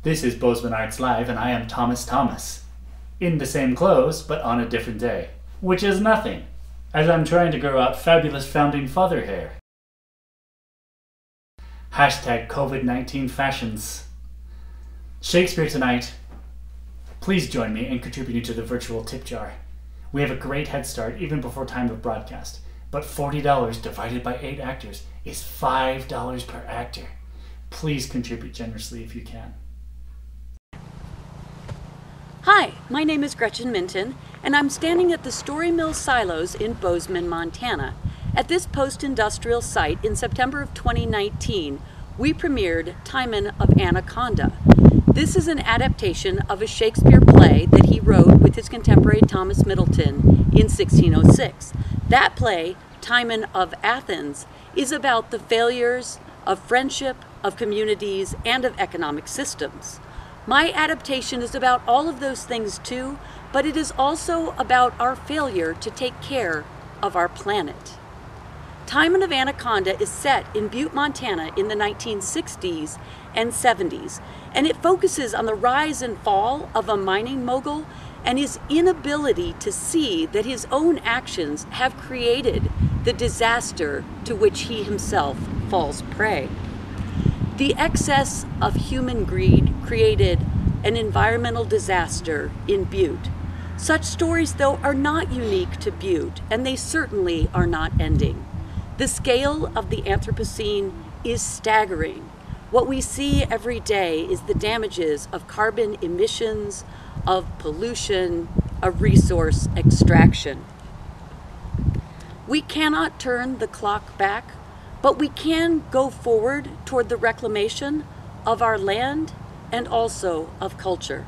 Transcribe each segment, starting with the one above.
This is Bozeman Arts Live, and I am Thomas. In the same clothes, but on a different day. Which is nothing, as I'm trying to grow out fabulous founding father hair. Hashtag COVID-19 fashions. Shakespeare tonight. Please join me in contributing to the virtual tip jar. We have a great head start even before time of broadcast, but $40 divided by 8 actors is $5 per actor. Please contribute generously if you can. Hi, my name is Gretchen Minton, and I'm standing at the Story Mill Silos in Bozeman, Montana. At this post-industrial site in September of 2019, we premiered Timon of Anaconda. This is an adaptation of a Shakespeare play that he wrote with his contemporary Thomas Middleton in 1606. That play, Timon of Athens, is about the failures of friendship, of communities, and of economic systems. My adaptation is about all of those things too, but it is also about our failure to take care of our planet. Timon of Anaconda is set in Butte, Montana in the 1960s and 70s, and it focuses on the rise and fall of a mining mogul and his inability to see that his own actions have created the disaster to which he himself falls prey. The excess of human greed created an environmental disaster in Butte. Such stories, though, are not unique to Butte, and they certainly are not ending. The scale of the Anthropocene is staggering. What we see every day is the damages of carbon emissions, of pollution, of resource extraction. We cannot turn the clock back, but we can go forward toward the reclamation of our land and also of culture.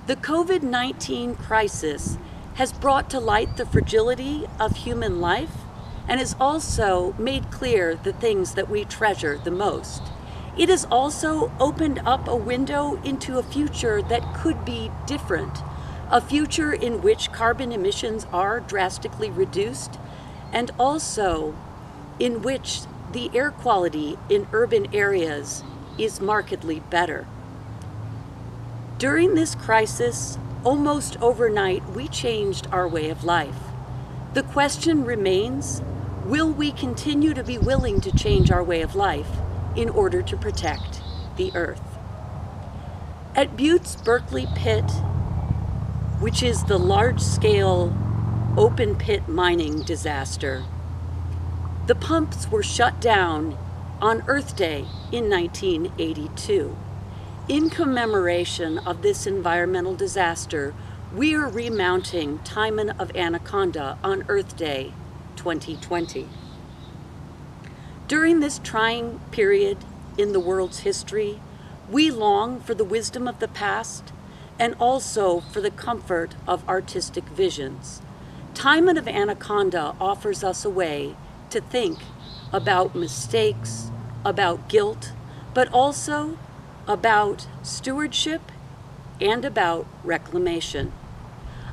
The COVID-19 crisis has brought to light the fragility of human life and has also made clear the things that we treasure the most. It has also opened up a window into a future that could be different, a future in which carbon emissions are drastically reduced, and also in which the air quality in urban areas is markedly better. During this crisis, almost overnight, we changed our way of life. The question remains, will we continue to be willing to change our way of life in order to protect the earth? At Butte's Berkeley Pit, which is the large-scale open pit mining disaster, the pumps were shut down on Earth Day in 1982. In commemoration of this environmental disaster, we are remounting Timon of Anaconda on Earth Day 2020. During this trying period in the world's history, we long for the wisdom of the past and also for the comfort of artistic visions. Timon of Anaconda offers us a way to think about mistakes, about guilt, but also about stewardship and about reclamation.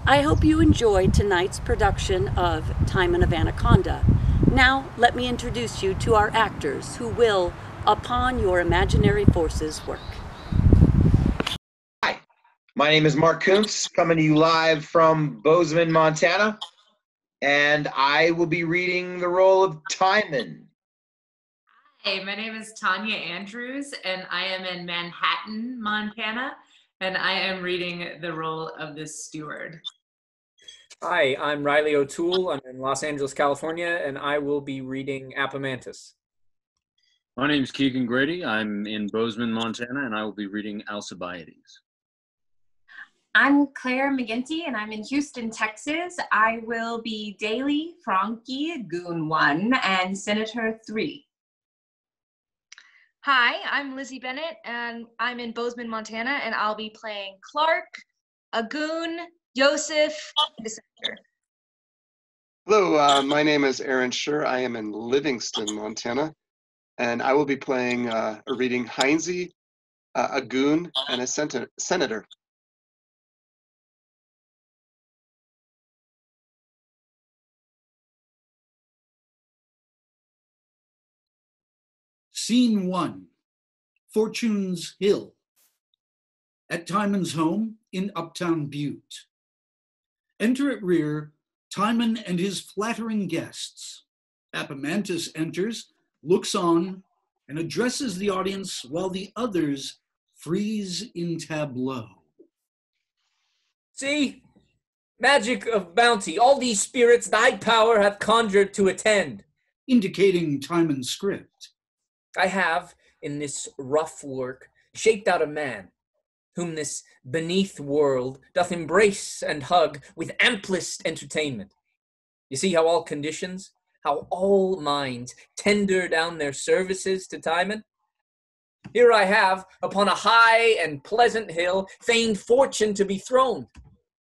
I hope you enjoyed tonight's production of Timon of Anaconda. Now, let me introduce you to our actors who will, upon your imaginary forces, work. Hi, my name is Mark Kuntz, coming to you live from Bozeman, Montana, and I will be reading the role of Timon. Hey, my name is Tanya Andrews, and I am in Manhattan, Montana, and I am reading the role of the steward. Hi, I'm Riley O'Toole. I'm in Los Angeles, California, and I will be reading Appomantus. My name is Keegan Grady. I'm in Bozeman, Montana, and I will be reading Alcibiades. I'm Claire McGinty, and I'm in Houston, Texas. I will be Daly, Frankie, Goon 1, and Senator 3. Hi, I'm Lizzie Bennett, and I'm in Bozeman, Montana, and I'll be playing Clark, Agoon, Yosef, and the Senator. Hello, my name is Aaron Schur. I am in Livingston, Montana, and I will be playing or reading Heinze, a goon, and a senator. Scene 1, Fortune's Hill. at Timon's home in uptown Butte. Enter at rear Timon and his flattering guests. Apemantus enters, looks on, and addresses the audience while the others freeze in tableau. See, magic of bounty, all these spirits thy power hath conjured to attend. Indicating Timon's script. I have, in this rough work, shaped out a man, whom this beneath world doth embrace and hug with amplest entertainment. You see how all conditions, how all minds tender down their services to Timon? Here I have, upon a high and pleasant hill, feigned fortune to be throned.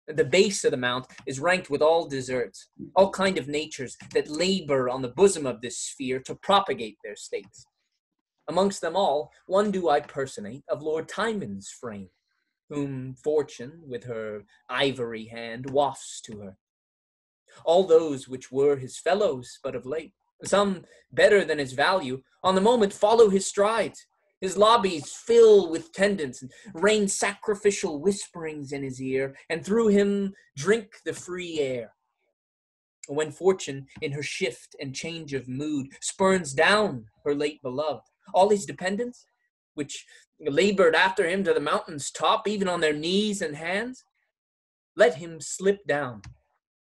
At the base of the mount is ranked with all deserts, all kind of natures that labor on the bosom of this sphere to propagate their states. Amongst them all, one do I personate of Lord Timon's frame, whom fortune with her ivory hand wafts to her. All those which were his fellows but of late, some better than his value, on the moment follow his strides. His lobbies fill with tendance and rain sacrificial whisperings in his ear, and through him drink the free air. When fortune, in her shift and change of mood, spurns down her late beloved, all his dependents, which labored after him to the mountain's top, even on their knees and hands, let him slip down,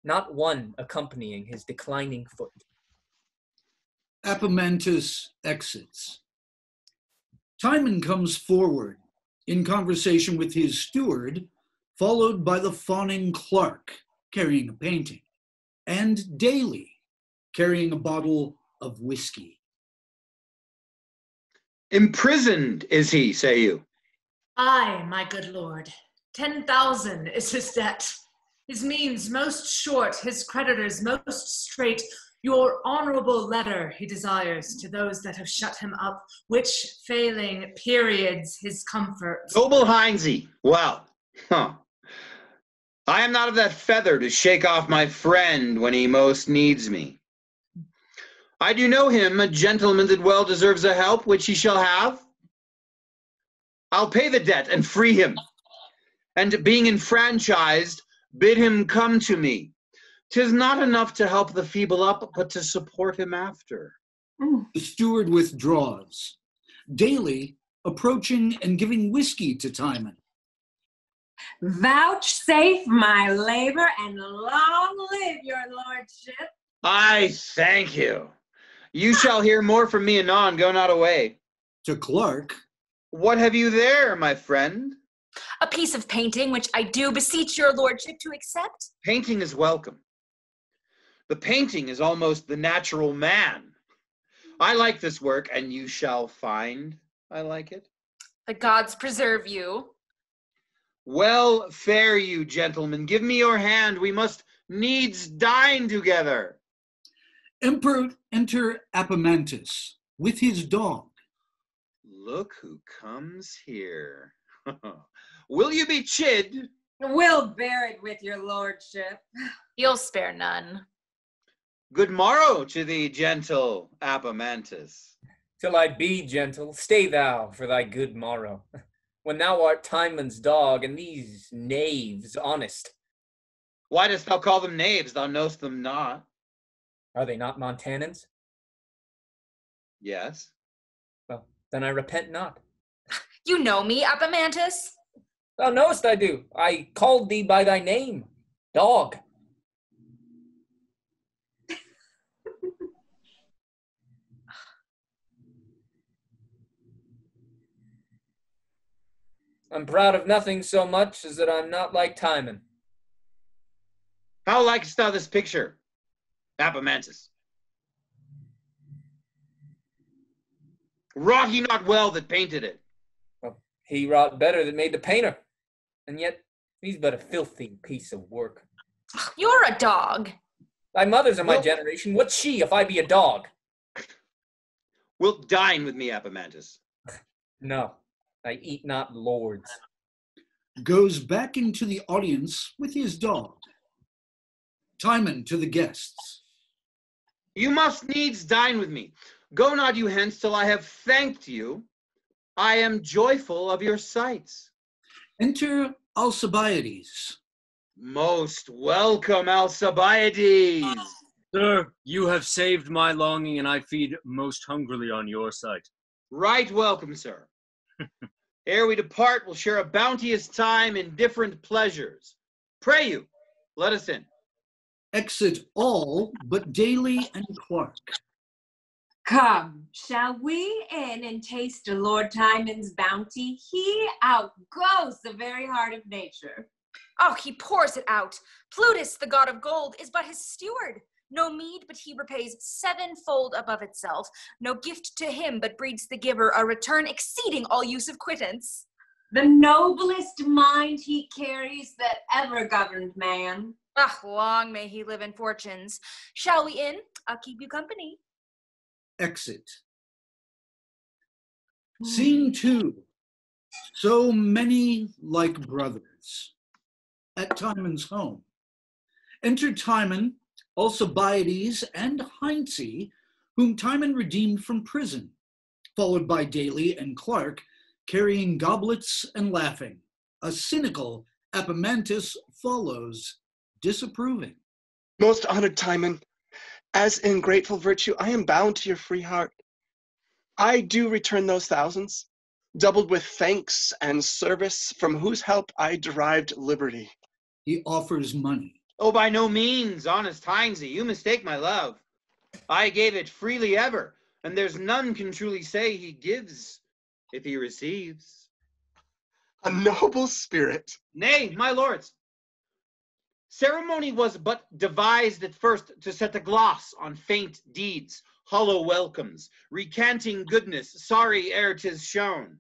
not one accompanying his declining foot. Apemantus exits. Timon comes forward in conversation with his steward, followed by the fawning Clark carrying a painting, and Daly carrying a bottle of whiskey. Imprisoned is he, say you? Aye, my good lord. 10,000 is his debt. His means most short, his creditors most straight. Your honorable letter he desires to those that have shut him up, which failing periods his comfort. Noble Heinzie, well, I am not of that feather to shake off my friend when he most needs me. I do know him a gentleman that well deserves a help, which he shall have. I'll pay the debt and free him, and being enfranchised, bid him come to me. 'Tis not enough to help the feeble up, but to support him after. The steward withdraws. Daly approaching and giving whiskey to Timon. Vouchsafe my labor, and long live your lordship. I thank you. You shall hear more from me anon, go not away. To Clark. What have you there, my friend? A piece of painting, which I do beseech your lordship to accept. Painting is welcome. The painting is almost the natural man. I like this work, and you shall find I like it. The gods preserve you. Well, fare you, gentlemen. Give me your hand. We must needs dine together. Enter Apemantus with his dog. Look who comes here. Will you be chid? We'll bear it with your lordship. You'll spare none. Good morrow to thee, gentle Apemantus. Till I be gentle, stay thou for thy good morrow, when thou art Timon's dog, and these knaves honest. Why dost thou call them knaves? Thou knowest them not. Are they not Montanans? Yes. Well, then I repent not. You know me, Apemantus. Thou knowest I do. I called thee by thy name, dog. I'm proud of nothing so much as that I'm not like Timon. How likest thou this picture, Apemantus? Wrought he not well that painted it? Well, he wrought better that made the painter, and yet he's but a filthy piece of work. You're a dog. Thy mother's of my generation. What's she if I be a dog? Wilt dine with me, Apemantus? No, I eat not lords. Goes back into the audience with his dog. Timon to the guests. You must needs dine with me. Go not you hence till I have thanked you. I am joyful of your sights. Enter Alcibiades. Most welcome, Alcibiades. Sir, you have saved my longing, and I feed most hungrily on your sight. Right welcome, sir. Ere we depart, we'll share a bounteous time in different pleasures. Pray you, let us in. Exit all but Daly and Clark. Come, shall we in and taste Lord Timon's bounty? He outgoes the very heart of nature. Oh, he pours it out. Plutus, the god of gold, is but his steward. No meed, but he repays sevenfold above itself. No gift to him, but breeds the giver a return exceeding all use of quittance. The noblest mind he carries that ever governed man. Ah, long may he live in fortunes. Shall we in? I'll keep you company. Exit. Scene 2. So many like brothers. At Timon's home. Enter Timon, Alcibiades, and Heinze, whom Timon redeemed from prison, followed by Daly and Clark, carrying goblets and laughing. A cynical Epaminondas follows, disapproving. Most honored Timon, as in grateful virtue, I am bound to your free heart. I do return those thousands, doubled with thanks and service, from whose help I derived liberty. He offers money. Oh, by no means, honest Heinze, you mistake my love. I gave it freely ever, and there's none can truly say he gives if he receives. A noble spirit. Nay, my lords, ceremony was but devised at first to set a gloss on faint deeds, hollow welcomes, recanting goodness, sorry ere 'tis shown.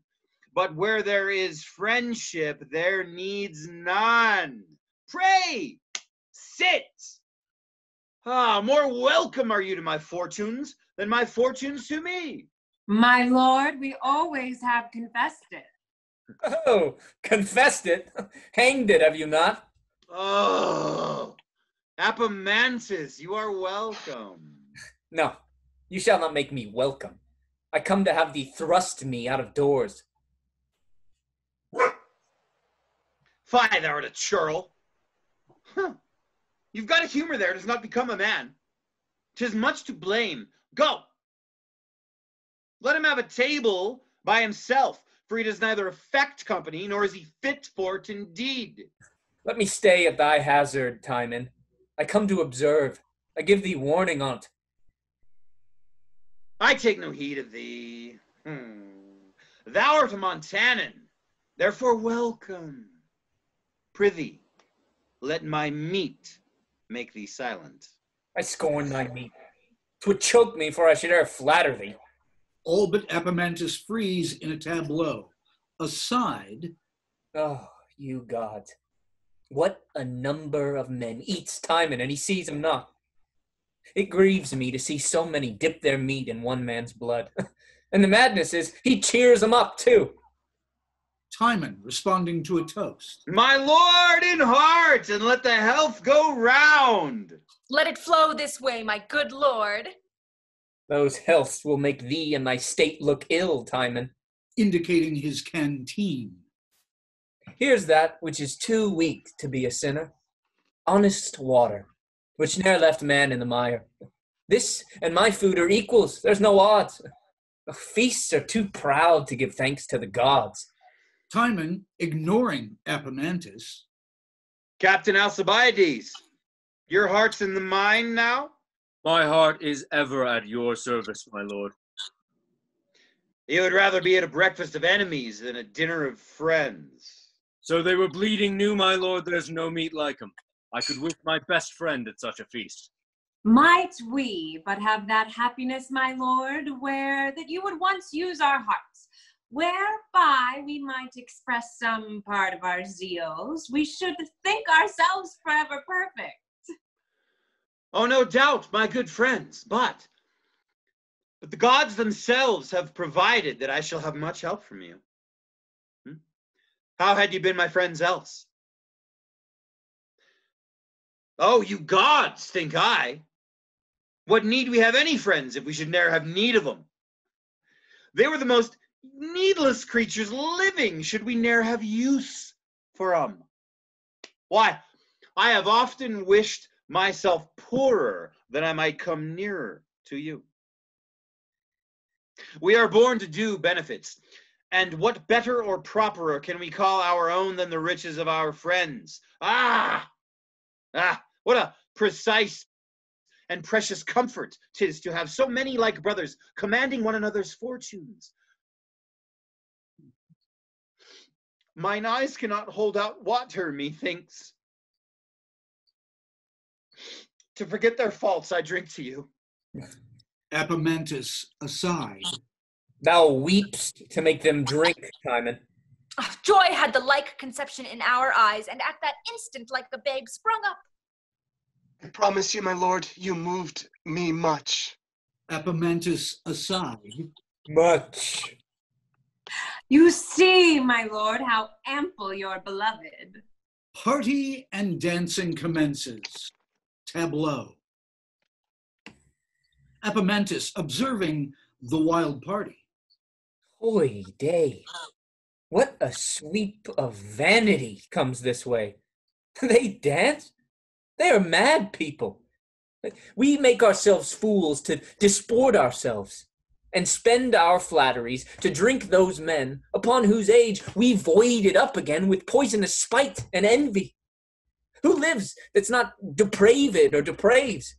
But where there is friendship, there needs none. Pray, sit. More welcome are you to my fortunes than my fortunes to me. My lord, we always have confessed it. Oh, confessed it? Hanged it, have you not? Oh, Epaminondas, you are welcome. No, you shall not make me welcome. I come to have thee thrust me out of doors. Fie, thou art a churl. Huh. You've got a humor there, does not become a man. 'Tis much to blame. Go. Let him have a table by himself, for he does neither affect company, nor is he fit for't indeed. Let me stay at thy hazard, Timon. I come to observe. I give thee warning on't. I take no heed of thee. Thou art a Montanan, therefore welcome. Prithee, let my meat make thee silent. I scorn thy meat. 'Twould choke me, for I should e'er flatter thee. All but Epaminondas freeze in a tableau. Aside. Oh, you gods. What a number of men eats Timon, and he sees him not. It grieves me to see so many dip their meat in one man's blood. And the madness is, he cheers them up, too. Timon responding to a toast. My lord in heart, and let the health go round. Let it flow this way, my good lord. Those healths will make thee and thy state look ill, Timon. Indicating his canteen. Here's that which is too weak to be a sinner. Honest water, which ne'er left man in the mire. This and my food are equals, there's no odds. Feasts are too proud to give thanks to the gods. Timon, ignoring Epaminondas. Captain Alcibiades, your heart's in the mine now? My heart is ever at your service, my lord. You would rather be at a breakfast of enemies than a dinner of friends. So they were bleeding new, my lord, there's no meat like 'em. I could wish my best friend at such a feast. Might we but have that happiness, my lord, where that you would once use our hearts, whereby we might express some part of our zeals, we should think ourselves forever perfect. Oh, no doubt, my good friends, but the gods themselves have provided that I shall have much help from you. How had you been my friends else? Oh, you gods, think I. What need we have any friends if we should ne'er have need of them? They were the most needless creatures living, should we ne'er have use for why, I have often wished myself poorer that I might come nearer to you. We are born to do benefits, and what better or properer can we call our own than the riches of our friends? What a precise and precious comfort 'tis to have so many like brothers commanding one another's fortunes. Mine eyes cannot hold out water, methinks. To forget their faults, I drink to you. Epimentus aside. Thou weepst to make them drink, Timon. Oh, joy had the like conception in our eyes, and at that instant, like the babe, sprung up. I promise you, my lord, you moved me much. Epimentus aside. Much. You see, my lord, how ample your beloved. Party and dancing commences. Tableau. Epimentus observing the wild party. Holy day. What a sweep of vanity comes this way. They dance? They are mad people. We make ourselves fools to disport ourselves and spend our flatteries to drink those men upon whose age we void it up again with poisonous spite and envy. Who lives that's not depraved or depraves?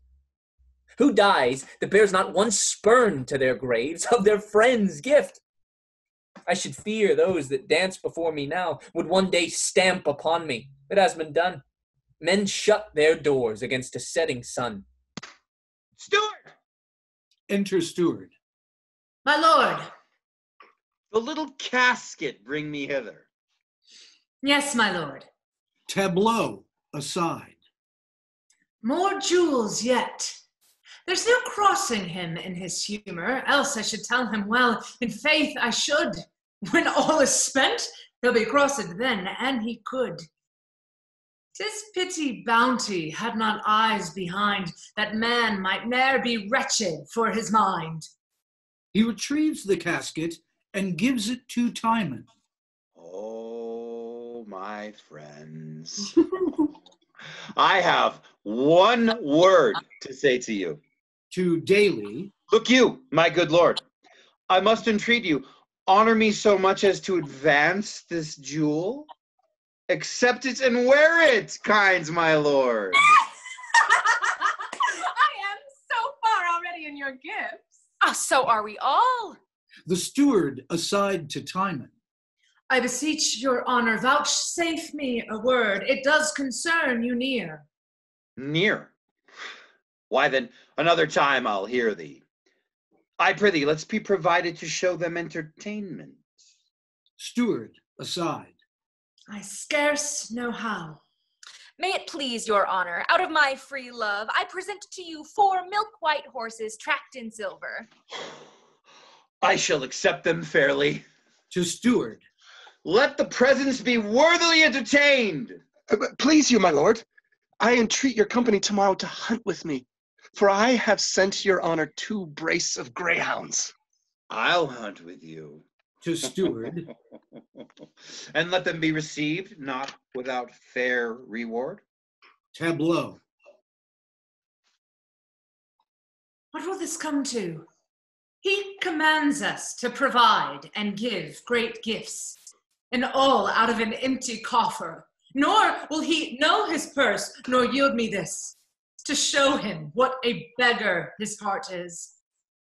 Who dies that bears not one spurn to their graves of their friend's gift? I should fear those that dance before me now would one day stamp upon me. It has been done. Men shut their doors against a setting sun. Steward! Enter steward. My lord. The little casket bring me hither. Yes, my lord. Tableau aside. More jewels yet. There's no crossing him in his humor, else I should tell him well. In faith, I should. When all is spent, he'll be crossed then, and he could. 'Tis pity bounty had not eyes behind, that man might ne'er be wretched for his mind. He retrieves the casket and gives it to Timon. Oh, my friends. I have one word to say to you. To Daly. Look you, my good lord, I must entreat you, honor me so much as to advance this jewel. Accept it and wear it, kind my lord. I am so far already in your gifts. Oh, so are we all. The steward aside to Timon. I beseech your honor, vouchsafe me a word. It does concern you near. Near? Why then, another time I'll hear thee. I prithee, let's be provided to show them entertainment. Steward aside. I scarce know how. May it please your honor, out of my free love, I present to you 4 milk-white horses tracked in silver. I shall accept them fairly. To steward. Let the presents be worthily entertained. Please you, my lord, I entreat your company tomorrow to hunt with me, for I have sent your honor 2 brace of greyhounds. I'll hunt with you. To steward. And let them be received, not without fair reward. Tableau. What will this come to? He commands us to provide and give great gifts, and all out of an empty coffer. Nor will he know his purse, nor yield me this, to show him what a beggar his heart is.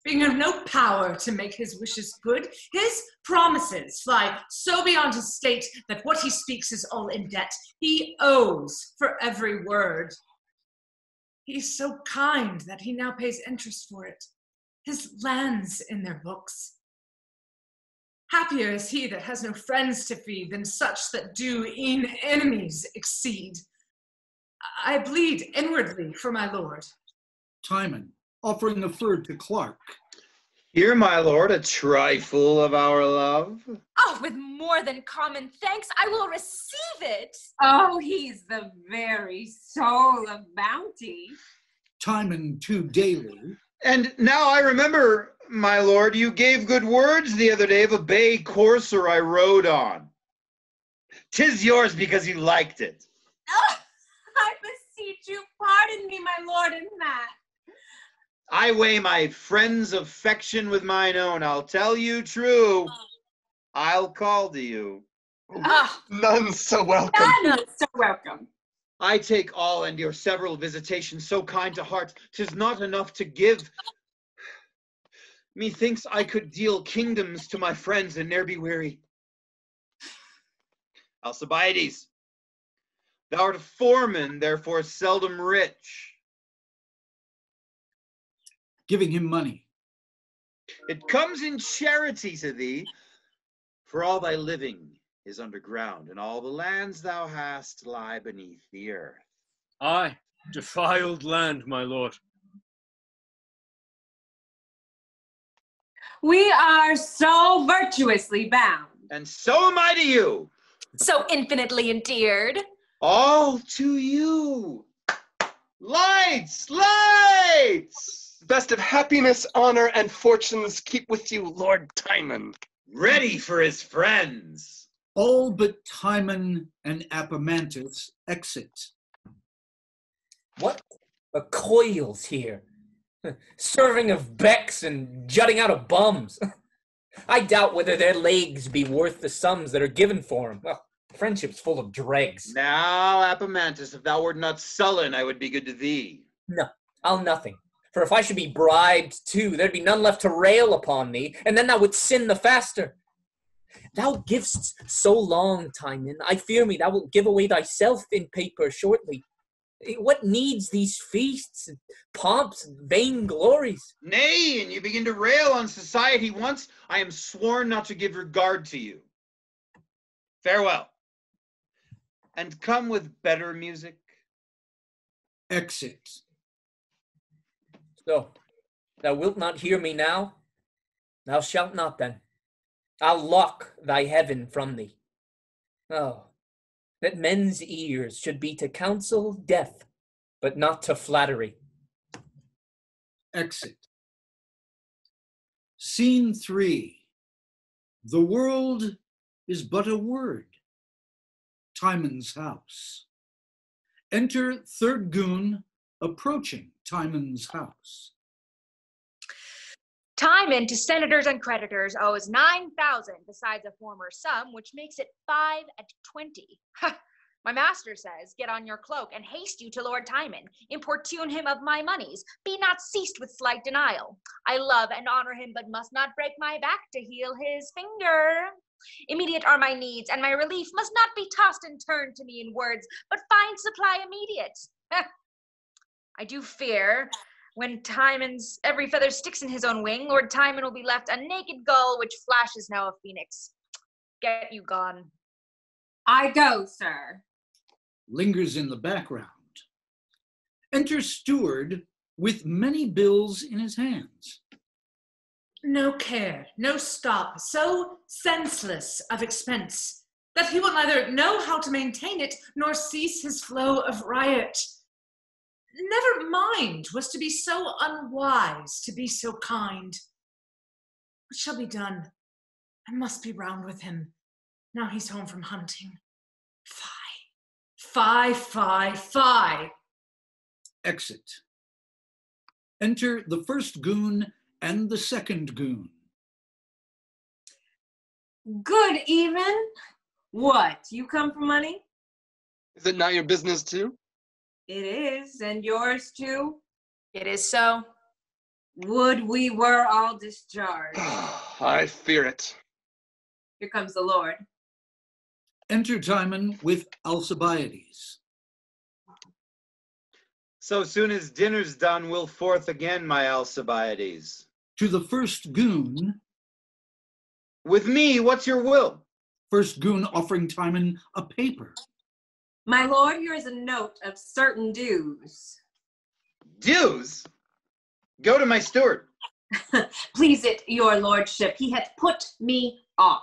Being of no power to make his wishes good, his promises fly so beyond his state that what he speaks is all in debt. He owes for every word. He's so kind that he now pays interest for it. His lands in their books. Happier is he that has no friends to feed than such that do e'en enemies exceed. I bleed inwardly for my lord. Timon, offering a fur to Clark. Here, my lord, a trifle of our love. Oh, with more than common thanks, I will receive it. Oh, he's the very soul of bounty. Timon to Daly. And now I remember, my lord, you gave good words the other day of a bay courser I rode on. 'Tis yours because you liked it. Oh, I beseech you, pardon me, my lord, in that. I weigh my friend's affection with mine own. I'll tell you true. I'll call to you. Ah, None so welcome. None so welcome. I take all and your several visitations so kind to heart. 'Tis not enough to give. Methinks I could deal kingdoms to my friends and ne'er be weary. Alcibiades, thou art a foreman, therefore seldom rich. Giving him money. It comes in charity to thee, for all thy living is underground, and all the lands thou hast lie beneath the earth. Aye, defiled land, my lord. We are so virtuously bound. And so am I to you. so infinitely endeared. All to you. Lights, lights! Best of happiness, honor, and fortunes keep with you, Lord Timon. Ready for his friends. All but Timon and Apemantus exit. What a coils here. Serving of becks and jutting out of bums. I doubt whether their legs be worth the sums that are given for them. Well, friendship's full of dregs. Now, Apemantus, if thou wert not sullen, I would be good to thee. No, I'll nothing. For if I should be bribed too, there'd be none left to rail upon me, and then thou wouldst sin the faster. Thou giv'st so long, Timon, I fear me thou wilt give away thyself in paper shortly. What needs these feasts, and pomps, and vain glories? Nay, and you begin to rail on society once, I am sworn not to give regard to you. Farewell. And come with better music. Exit. So, thou wilt not hear me now? Thou shalt not then. I'll lock thy heaven from thee. Oh, that men's ears should be to counsel death, but not to flattery. Exit. Scene 3. The world is but a word. Timon's house. Enter third goon approaching Timon's house. Timon to senators and creditors owes 9,000 besides a former sum, which makes it 5 and 20. My master says, get on your cloak and haste you to Lord Timon. Importune him of my monies. Be not ceased with slight denial. I love and honor him, but must not break my back to heal his finger. Immediate are my needs, and my relief must not be tossed and turned to me in words, but find supply immediate. I do fear, when Timon's every feather sticks in his own wing, Lord Timon will be left a naked gull which flashes now a phoenix. Get you gone. I go, sir. Lingers in the background. Enter steward with many bills in his hands. No care, no stop, so senseless of expense, that he will neither know how to maintain it, nor cease his flow of riot. Never mind was to be so unwise, to be so kind. What shall be done? I must be round with him. Now he's home from hunting. Fie, fie, fie. Exit. Enter the first goon and the second goon. Good even. What, you come for money? Is it not your business too? It is, and yours too. It is so. Would we were all discharged. I fear it. Here comes the Lord. Enter Timon with Alcibiades. So soon as dinner's done, we'll forth again, my Alcibiades. To the first goon. With me, what's your will? First goon offering Timon a paper. My lord, here is a note of certain dues. Dues? Go to my steward. Please it, your lordship, he hath put me off.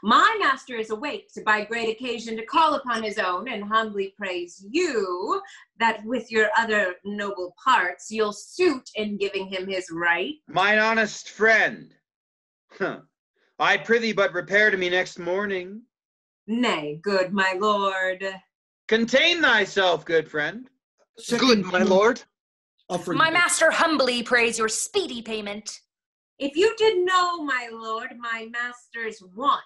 My master is awake by great occasion to call upon his own and humbly praise you that with your other noble parts you'll suit in giving him his right. Mine honest friend, I prithee but repair to me next morning. Nay, good my lord. Contain thyself, good friend. Good, my lord. Offering My master humbly prays your speedy payment. If you did know, my lord, my master's wants.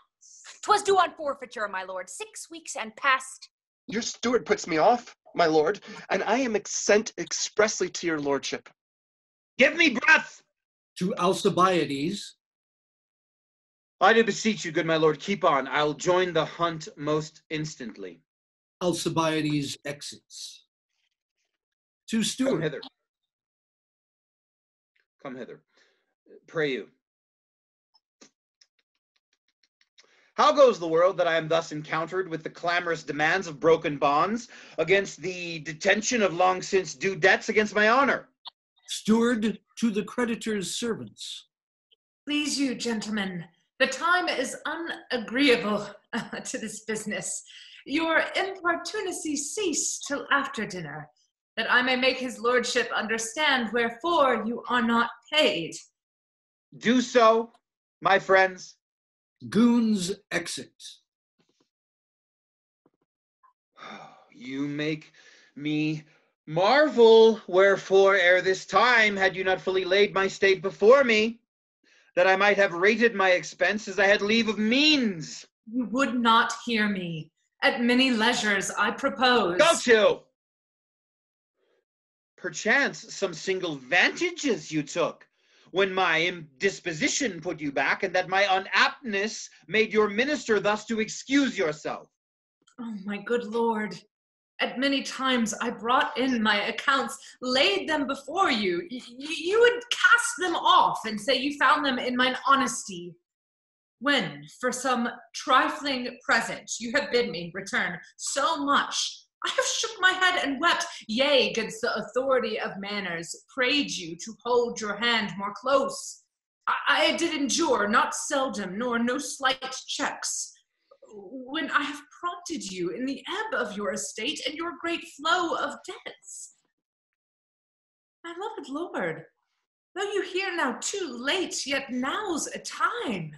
'Twas due on forfeiture, my lord, 6 weeks and past. Your steward puts me off, my lord, and I am sent expressly to your lordship. Give me breath! to Alcibiades. I do beseech you, good my lord, keep on. I'll join the hunt most instantly. Alcibiades exits. To Come Stuart. hither. Come hither. Pray you. How goes the world that I am thus encountered with the clamorous demands of broken bonds against the detention of long since due debts against my honor? Steward to the creditor's servants. Please you, gentlemen, the time is unagreeable to this business. Your importunacy cease till after dinner, that I may make his lordship understand wherefore you are not paid. Do so, my friends. Goons exit. You make me marvel, wherefore ere this time had you not fully laid my state before me, that I might have rated my expense as I had leave of means. You would not hear me. At many leisures I propose. Go to! Perchance some single vantages you took, when my indisposition put you back, and that my unaptness made your minister thus to excuse yourself. Oh, my good lord, at many times I brought in my accounts, laid them before you. You would cast them off and say you found them in mine honesty. When, for some trifling present, you have bid me return so much, I have shook my head and wept, yea, against the authority of manners, prayed you to hold your hand more close. I did endure, not seldom, nor no slight checks, when I have prompted you in the ebb of your estate and your great flow of debts. My loved lord, though you hear now too late, yet now's a time.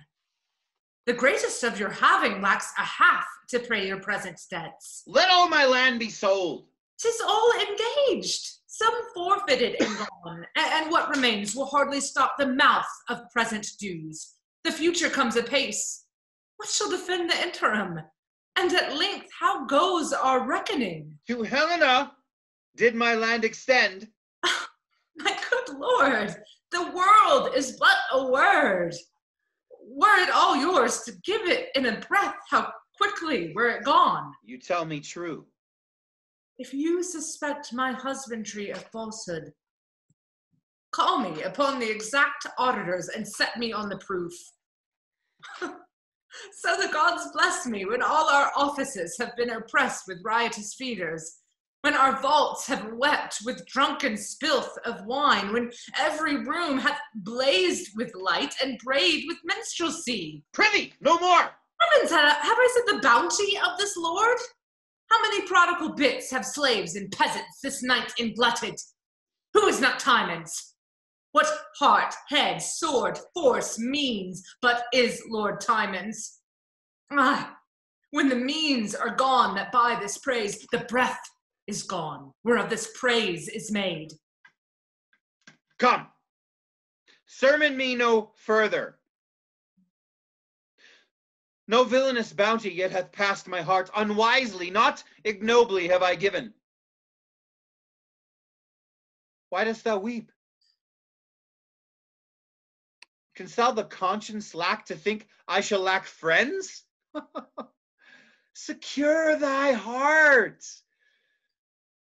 The greatest of your having lacks a half to pay your present debts. Let all my land be sold. 'Tis all engaged, some forfeited and gone, and what remains will hardly stop the mouth of present dues. The future comes apace. What shall defend the interim? And at length, how goes our reckoning? To Helena did my land extend. My good lord, the world is but a word. Were it all yours to give it in a breath, how quickly were it gone? You tell me true. If you suspect my husbandry of falsehood, call me upon the exact auditors and set me on the proof. So the gods bless me when all our offices have been oppressed with riotous feeders, when our vaults have wept with drunken spilth of wine, when every room hath blazed with light and brayed with minstrelsy. Prithee, no more! Heavens, have I said the bounty of this lord? How many prodigal bits have slaves and peasants this night inglutted? Who is not Timon's? What heart, head, sword, force, means, but is Lord Timon's? Ah, when the means are gone that buy this praise, the breath is gone, whereof this praise is made. Come, sermon me no further. No villainous bounty yet hath passed my heart. Unwisely, not ignobly have I given. Why dost thou weep? Canst thou the conscience lack to think I shall lack friends? Secure thy heart.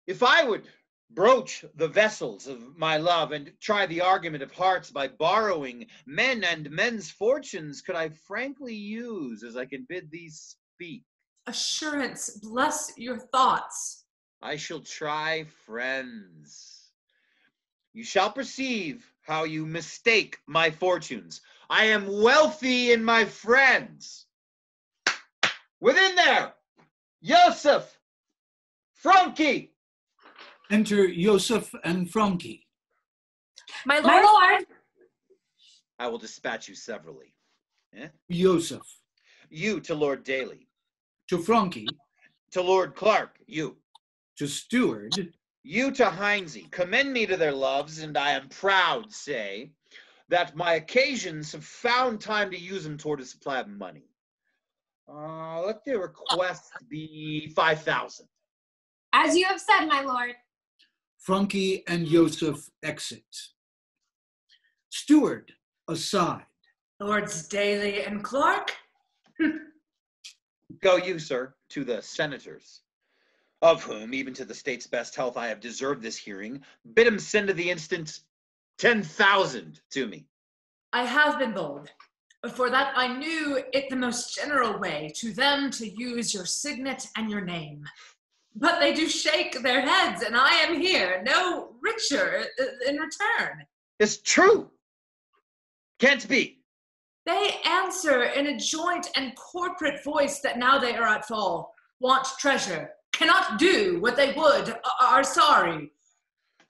If I would broach the vessels of my love and try the argument of hearts by borrowing men and men's fortunes, could I frankly use as I can bid thee speak? Assurance, bless your thoughts. I shall try friends. You shall perceive how you mistake my fortunes. I am wealthy in my friends. Within there, Joseph, Frankie. Enter Joseph and Frankie. My lord? My lord. I will dispatch you severally. Eh? Joseph. You to Lord Daly. To Frankie. To Lord Clark, you. To Steward. You to Heinze. Commend me to their loves, and I am proud, say, that my occasions have found time to use them toward a supply of money. Let the request be 5,000. As you have said, my lord. Frankie and Joseph exit. Steward, aside. Lords Daly and Clark? Go you, sir, to the senators, of whom, even to the state's best health, I have deserved this hearing. Bid him send to the instant 10,000 to me. I have been bold. For that I knew it the most general way to them to use your signet and your name. But they do shake their heads, and I am here, no richer in return. It's true. Can't be. They answer in a joint and corporate voice that now they are at fall, want treasure, cannot do what they would, are sorry.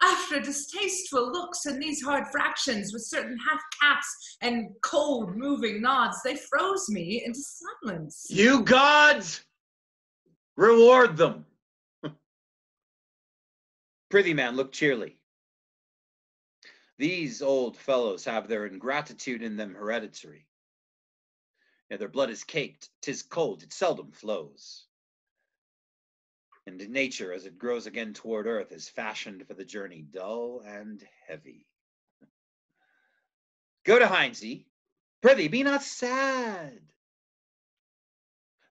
After distasteful looks and these hard fractions with certain half-caps and cold moving nods, they froze me into silence. You gods, reward them. Prithee, man, look cheerly. These old fellows have their ingratitude in them hereditary. Yeah, their blood is caked, 'tis cold, it seldom flows. And nature, as it grows again toward earth, is fashioned for the journey dull and heavy. Go to Heinze, prithee, be not sad.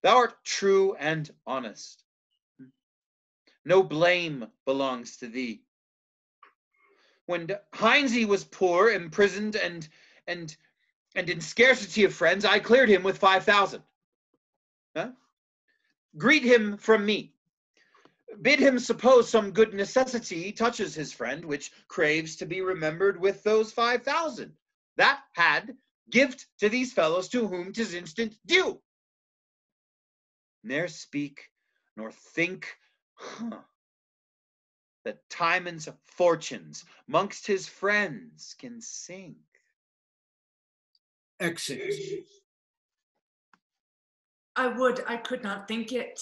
Thou art true and honest. No blame belongs to thee. When Heinze was poor, imprisoned, and in scarcity of friends, I cleared him with 5,000. Huh? Greet him from me. Bid him suppose some good necessity touches his friend, which craves to be remembered with those 5,000. That had gift to these fellows to whom 'tis instant due. Ne'er speak nor think that Timon's fortunes mongst his friends can sink. Exit. I would I could not think it.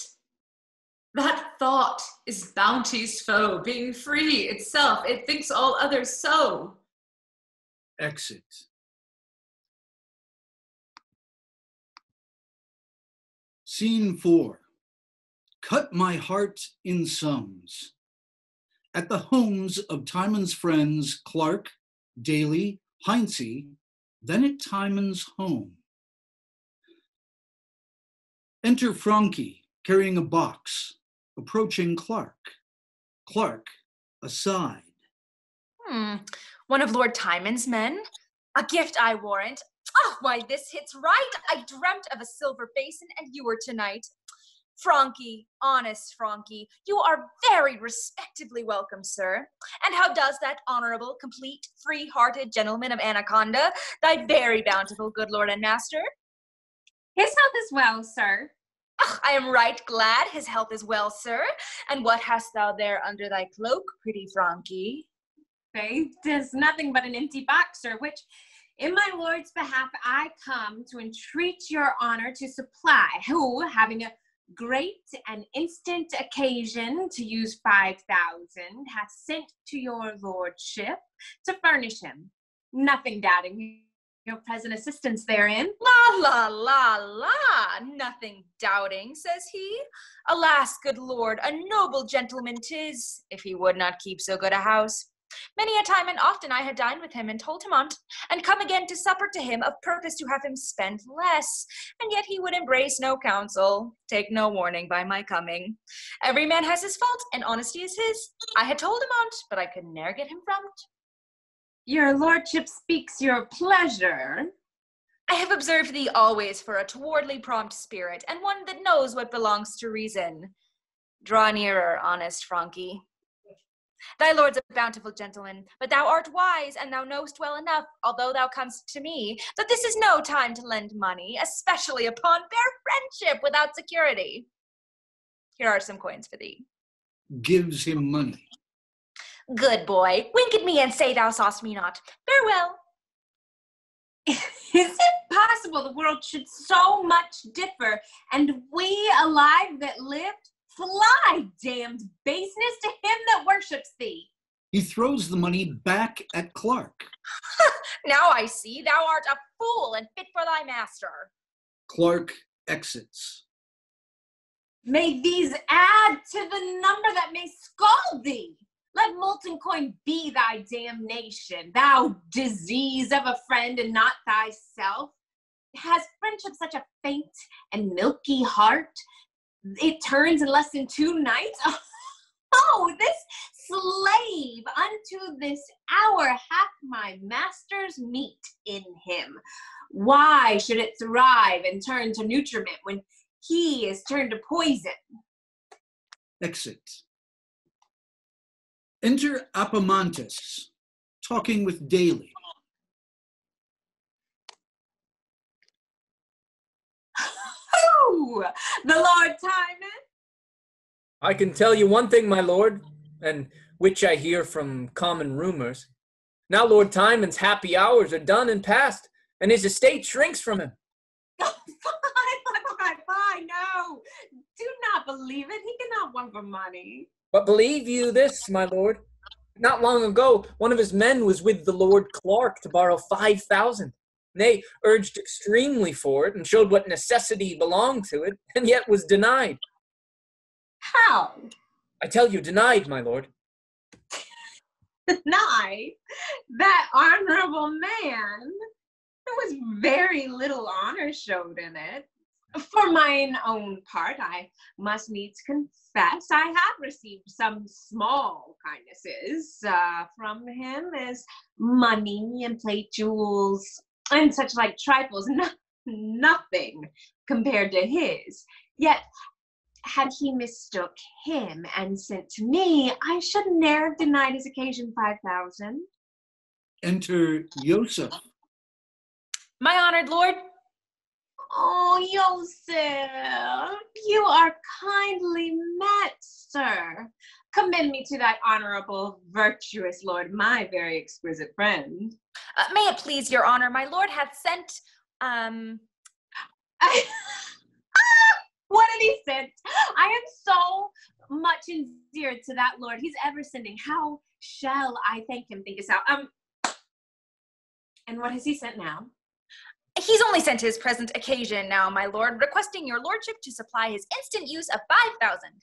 That thought is bounty's foe, being free itself, it thinks all others so. Exit. Scene 4. Cut my heart in sums. At the homes of Timon's friends, Clark, Daly, Heinze, then at Timon's home. Enter Frankie, carrying a box, approaching Clark. Clark, aside. One of Lord Timon's men? A gift, I warrant. Oh, why, this hits right. I dreamt of a silver basin, and you were tonight. Frankie, honest Frankie, you are very respectably welcome, sir. And how does that honorable, complete, free-hearted gentleman of Anaconda, thy very bountiful good lord and master? His health is well, sir. I am right glad his health is well, sir. And what hast thou there under thy cloak, pretty Frankie? Faith, 'tis nothing but an empty box, sir, which, in my lord's behalf, I come to entreat your honor to supply, who, having a great and instant occasion to use 5,000, hath sent to your lordship to furnish him, nothing doubting your present assistance therein. La, la, la, la, nothing doubting, says he. Alas, good lord, a noble gentleman 'tis, if he would not keep so good a house. Many a time and often I had dined with him and told him on't, and come again to supper to him of purpose to have him spend less, and yet he would embrace no counsel, take no warning by my coming. Every man has his fault, and honesty is his. I had told him on't, but I could ne'er get him from't. Your lordship speaks your pleasure. I have observed thee always for a towardly prompt spirit, and one that knows what belongs to reason. Draw nearer, honest Frankie. Thy lord's a bountiful gentleman, but thou art wise, and thou knowest well enough, although thou comest to me, that this is no time to lend money, especially upon bare friendship without security. Here are some coins for thee. Gives him money. Good boy, wink at me and say thou saw'st me not. Farewell. Is it possible possible the world should so much differ, and we alive that lived fly, damned baseness, to him that worships thee. He throws the money back at Clark. Now I see thou art a fool and fit for thy master. Clark exits. May these add to the number that may scald thee. Let molten coin be thy damnation, thou disease of a friend and not thyself. Has friendship such a faint and milky heart? It turns in less than 2 nights? Oh, this slave unto this hour hath my master's meat in him. Why should it thrive and turn to nutriment when he is turned to poison? Exit. Enter Apamantis, talking with Daly. Oh, the Lord Timon. I can tell you one thing, my lord, and which I hear from common rumors. Now Lord Timon's happy hours are done and past, and his estate shrinks from him. Oh, fine, no. Do not believe it. He cannot want for money. But believe you this, my lord, not long ago, one of his men was with the Lord Clark to borrow 5,000. Nay, urged extremely for it, and showed what necessity belonged to it, and yet was denied. How? I tell you, denied, my lord. Denied? That honorable man? There was very little honor showed in it. For mine own part, I must needs confess I have received some small kindnesses from him, as money and plate jewels and such like trifles, nothing compared to his. Yet, had he mistook him and sent to me, I should ne'er have denied his occasion 5,000. Enter Yosef. My honored lord. Oh, Yosef, you are kindly met, sir. Commend me to that honorable, virtuous lord, my very exquisite friend. May it please your honor, my lord hath sent, What did he send? I am so much endeared to that lord. He's ever sending. How shall I thank him? Think us out. And what has he sent now? He's only sent his present occasion now, my lord, requesting your lordship to supply his instant use of 5,000.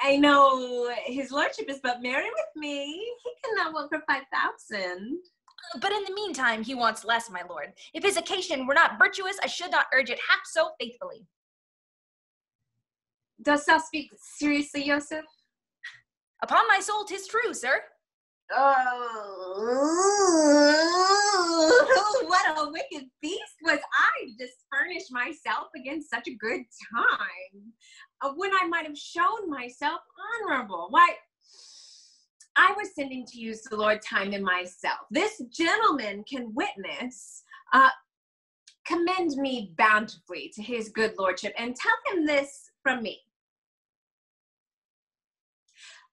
I know his lordship is but merry with me. He cannot want for 5,000. But in the meantime, he wants less, my lord. If his occasion were not virtuous, I should not urge it half so faithfully. Dost thou speak seriously, Yosef? Upon my soul, 'tis true, sir. Oh, what a wicked beast was I to just furnish myself against such a good time, when I might have shown myself honorable. Why, I was sending to use the Lord Timon myself. This gentleman can witness. Commend me bountifully to his good lordship, and tell him this from me.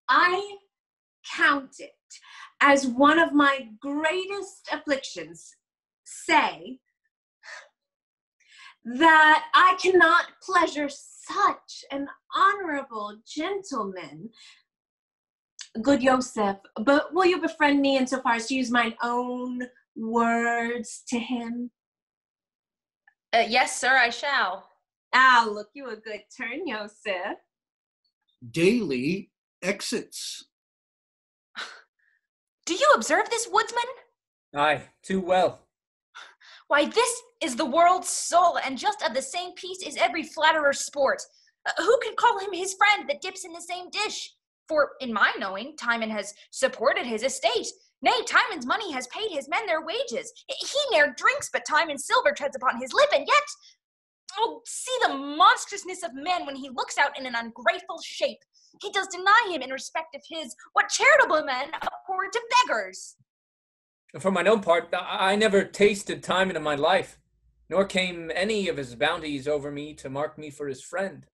I count it as one of my greatest afflictions, say, that I cannot pleasure such an honorable gentleman. Good Yosef, but will you befriend me insofar as to use mine own words to him? Yes, sir, I shall. I'll look you a good turn, Yosef. Daly exits. Do you observe this, woodsman? Aye, too well. Why, this is the world's soul, and just of the same piece is every flatterer's sport. Who can call him his friend that dips in the same dish? For, in my knowing, Timon has supported his estate. Nay, Timon's money has paid his men their wages. He ne'er drinks but Timon's silver treads upon his lip, and yet, oh, see the monstrousness of men when he looks out in an ungrateful shape. He does deny him in respect of his, what charitable men abhor to beggars. For mine own part, I never tasted Timon in my life, nor came any of his bounties over me to mark me for his friend.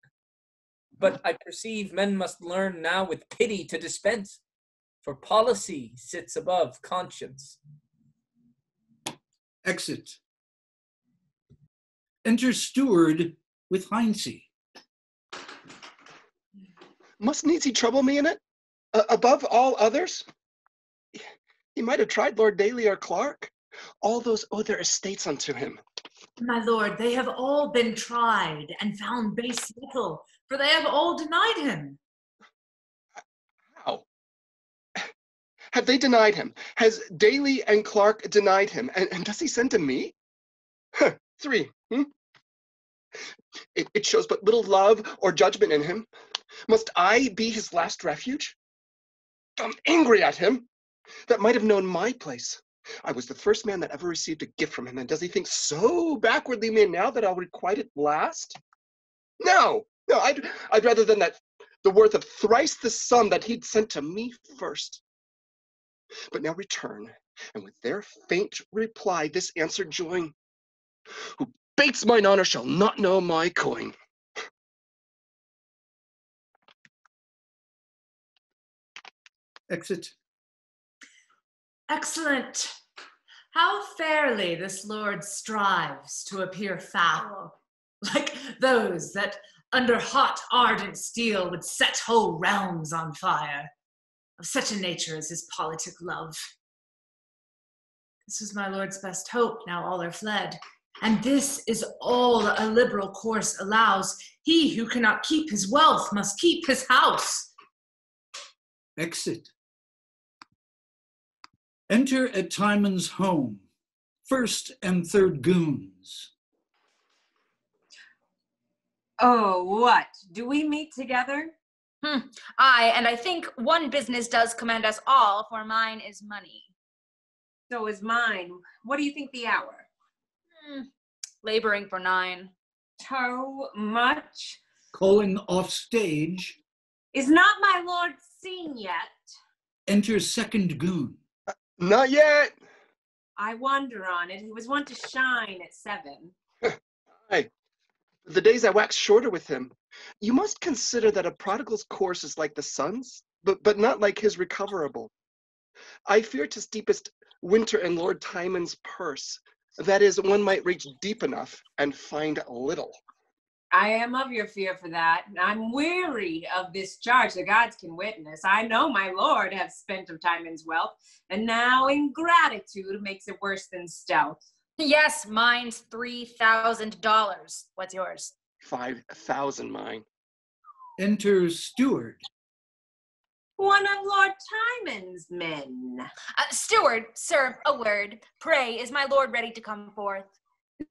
But I perceive men must learn now with pity to dispense, for policy sits above conscience. Exit Enter steward with Heinze. Must needs he trouble me in it? Above all others? He might have tried Lord Daly or Clark. All those owe their estates unto him. My lord, they have all been tried and found base little, for they have all denied him. How? Have they denied him? Has Daly and Clark denied him? And does he send to me? Huh, 3. It shows but little love or judgment in him. Must I be his last refuge? I'm angry at him. That might have known my place. I was the first man that ever received a gift from him, and does he think so backwardly me now that I'll requite it last? No, I'd rather than that the worth of thrice the sum that he'd sent to me first. But now return, and with their faint reply this answer join: who bates mine honor shall not know my coin. Exit. Excellent. How fairly this lord strives to appear foul, like those that under hot ardent steel would set whole realms on fire. Of such a nature is his politic love. This was my lord's best hope, now all are fled. And this is all a liberal course allows. He who cannot keep his wealth must keep his house. Exit. Enter at Timon's home, 1st and 3rd goons. Oh, what? Do we meet together? Aye, and I think one business does command us all, for mine is money. So is mine. What do you think the hour? Laboring for 9. So much? Calling off stage. Is not my lord seen yet? Enter 2nd goon. Not yet. I wonder on it. He was wont to shine at 7. Aye. The days I wax shorter with him. You must consider that a prodigal's course is like the sun's, but not like his recoverable. I fear 'tis deepest winter in Lord Timon's purse. That is, one might reach deep enough and find little. I am of your fear for that. I'm weary of this charge. The gods can witness. I know my lord hath spent of Timon's wealth, and now ingratitude makes it worse than stout. Yes, mine's $3,000. What's yours? 5,000 mine. Enter steward. One of Lord Timon's men. Steward, sir, a word. Pray, is my lord ready to come forth?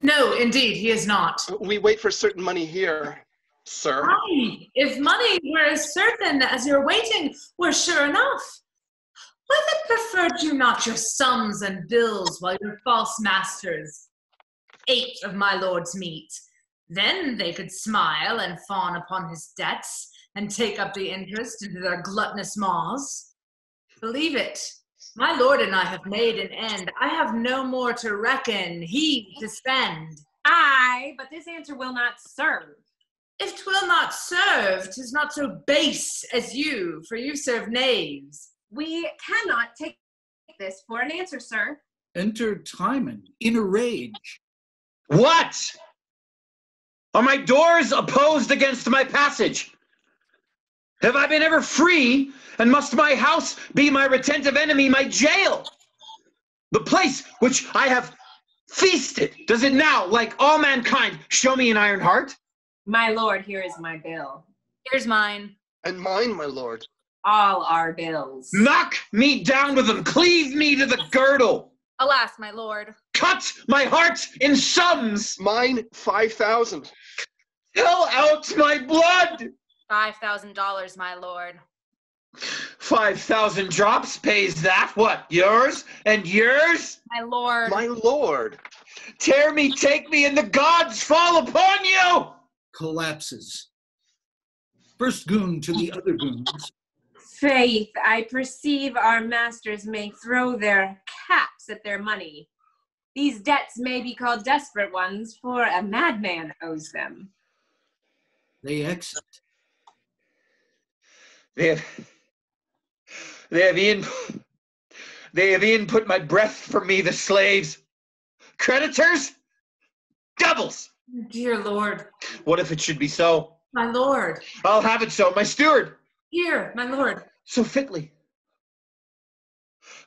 No, indeed, he is not. We wait for certain money here, sir. Aye, if money were as certain as your waiting were sure enough. Why then preferred you not your sums and bills while your false masters ate of my lord's meat? Then they could smile and fawn upon his debts and take up the interest into their gluttonous maws. Believe it, my lord and I have made an end. I have no more to reckon, he to spend. Aye, but this answer will not serve. If 'twill not serve, 'tis not so base as you, for you serve knaves. We cannot take this for an answer, sir. Enter Timon in a rage. What? Are my doors opposed against my passage? Have I been ever free, and must my house be my retentive enemy, my jail? The place which I have feasted, does it now, like all mankind, show me an iron heart? My lord, here is my bill. Here's mine. And mine, my lord. All our bills. Knock me down with them, cleave me to the girdle. Alas, my lord. Cut my heart in sums. Mine, 5,000. Tell out my blood. $5,000, my lord. 5,000 drops pays that. What, yours and yours? My lord. My lord. Tear me, take me, and the gods fall upon you. Collapses. 1st goon to the other goons. Faith, I perceive our masters may throw their caps at their money. These debts may be called desperate ones, for a madman owes them. They exit. They have e'en put my breath from me, the slaves. Creditors? Devils! Dear Lord. What if it should be so? My Lord. I'll have it so, my steward. Here, my Lord. So fitly.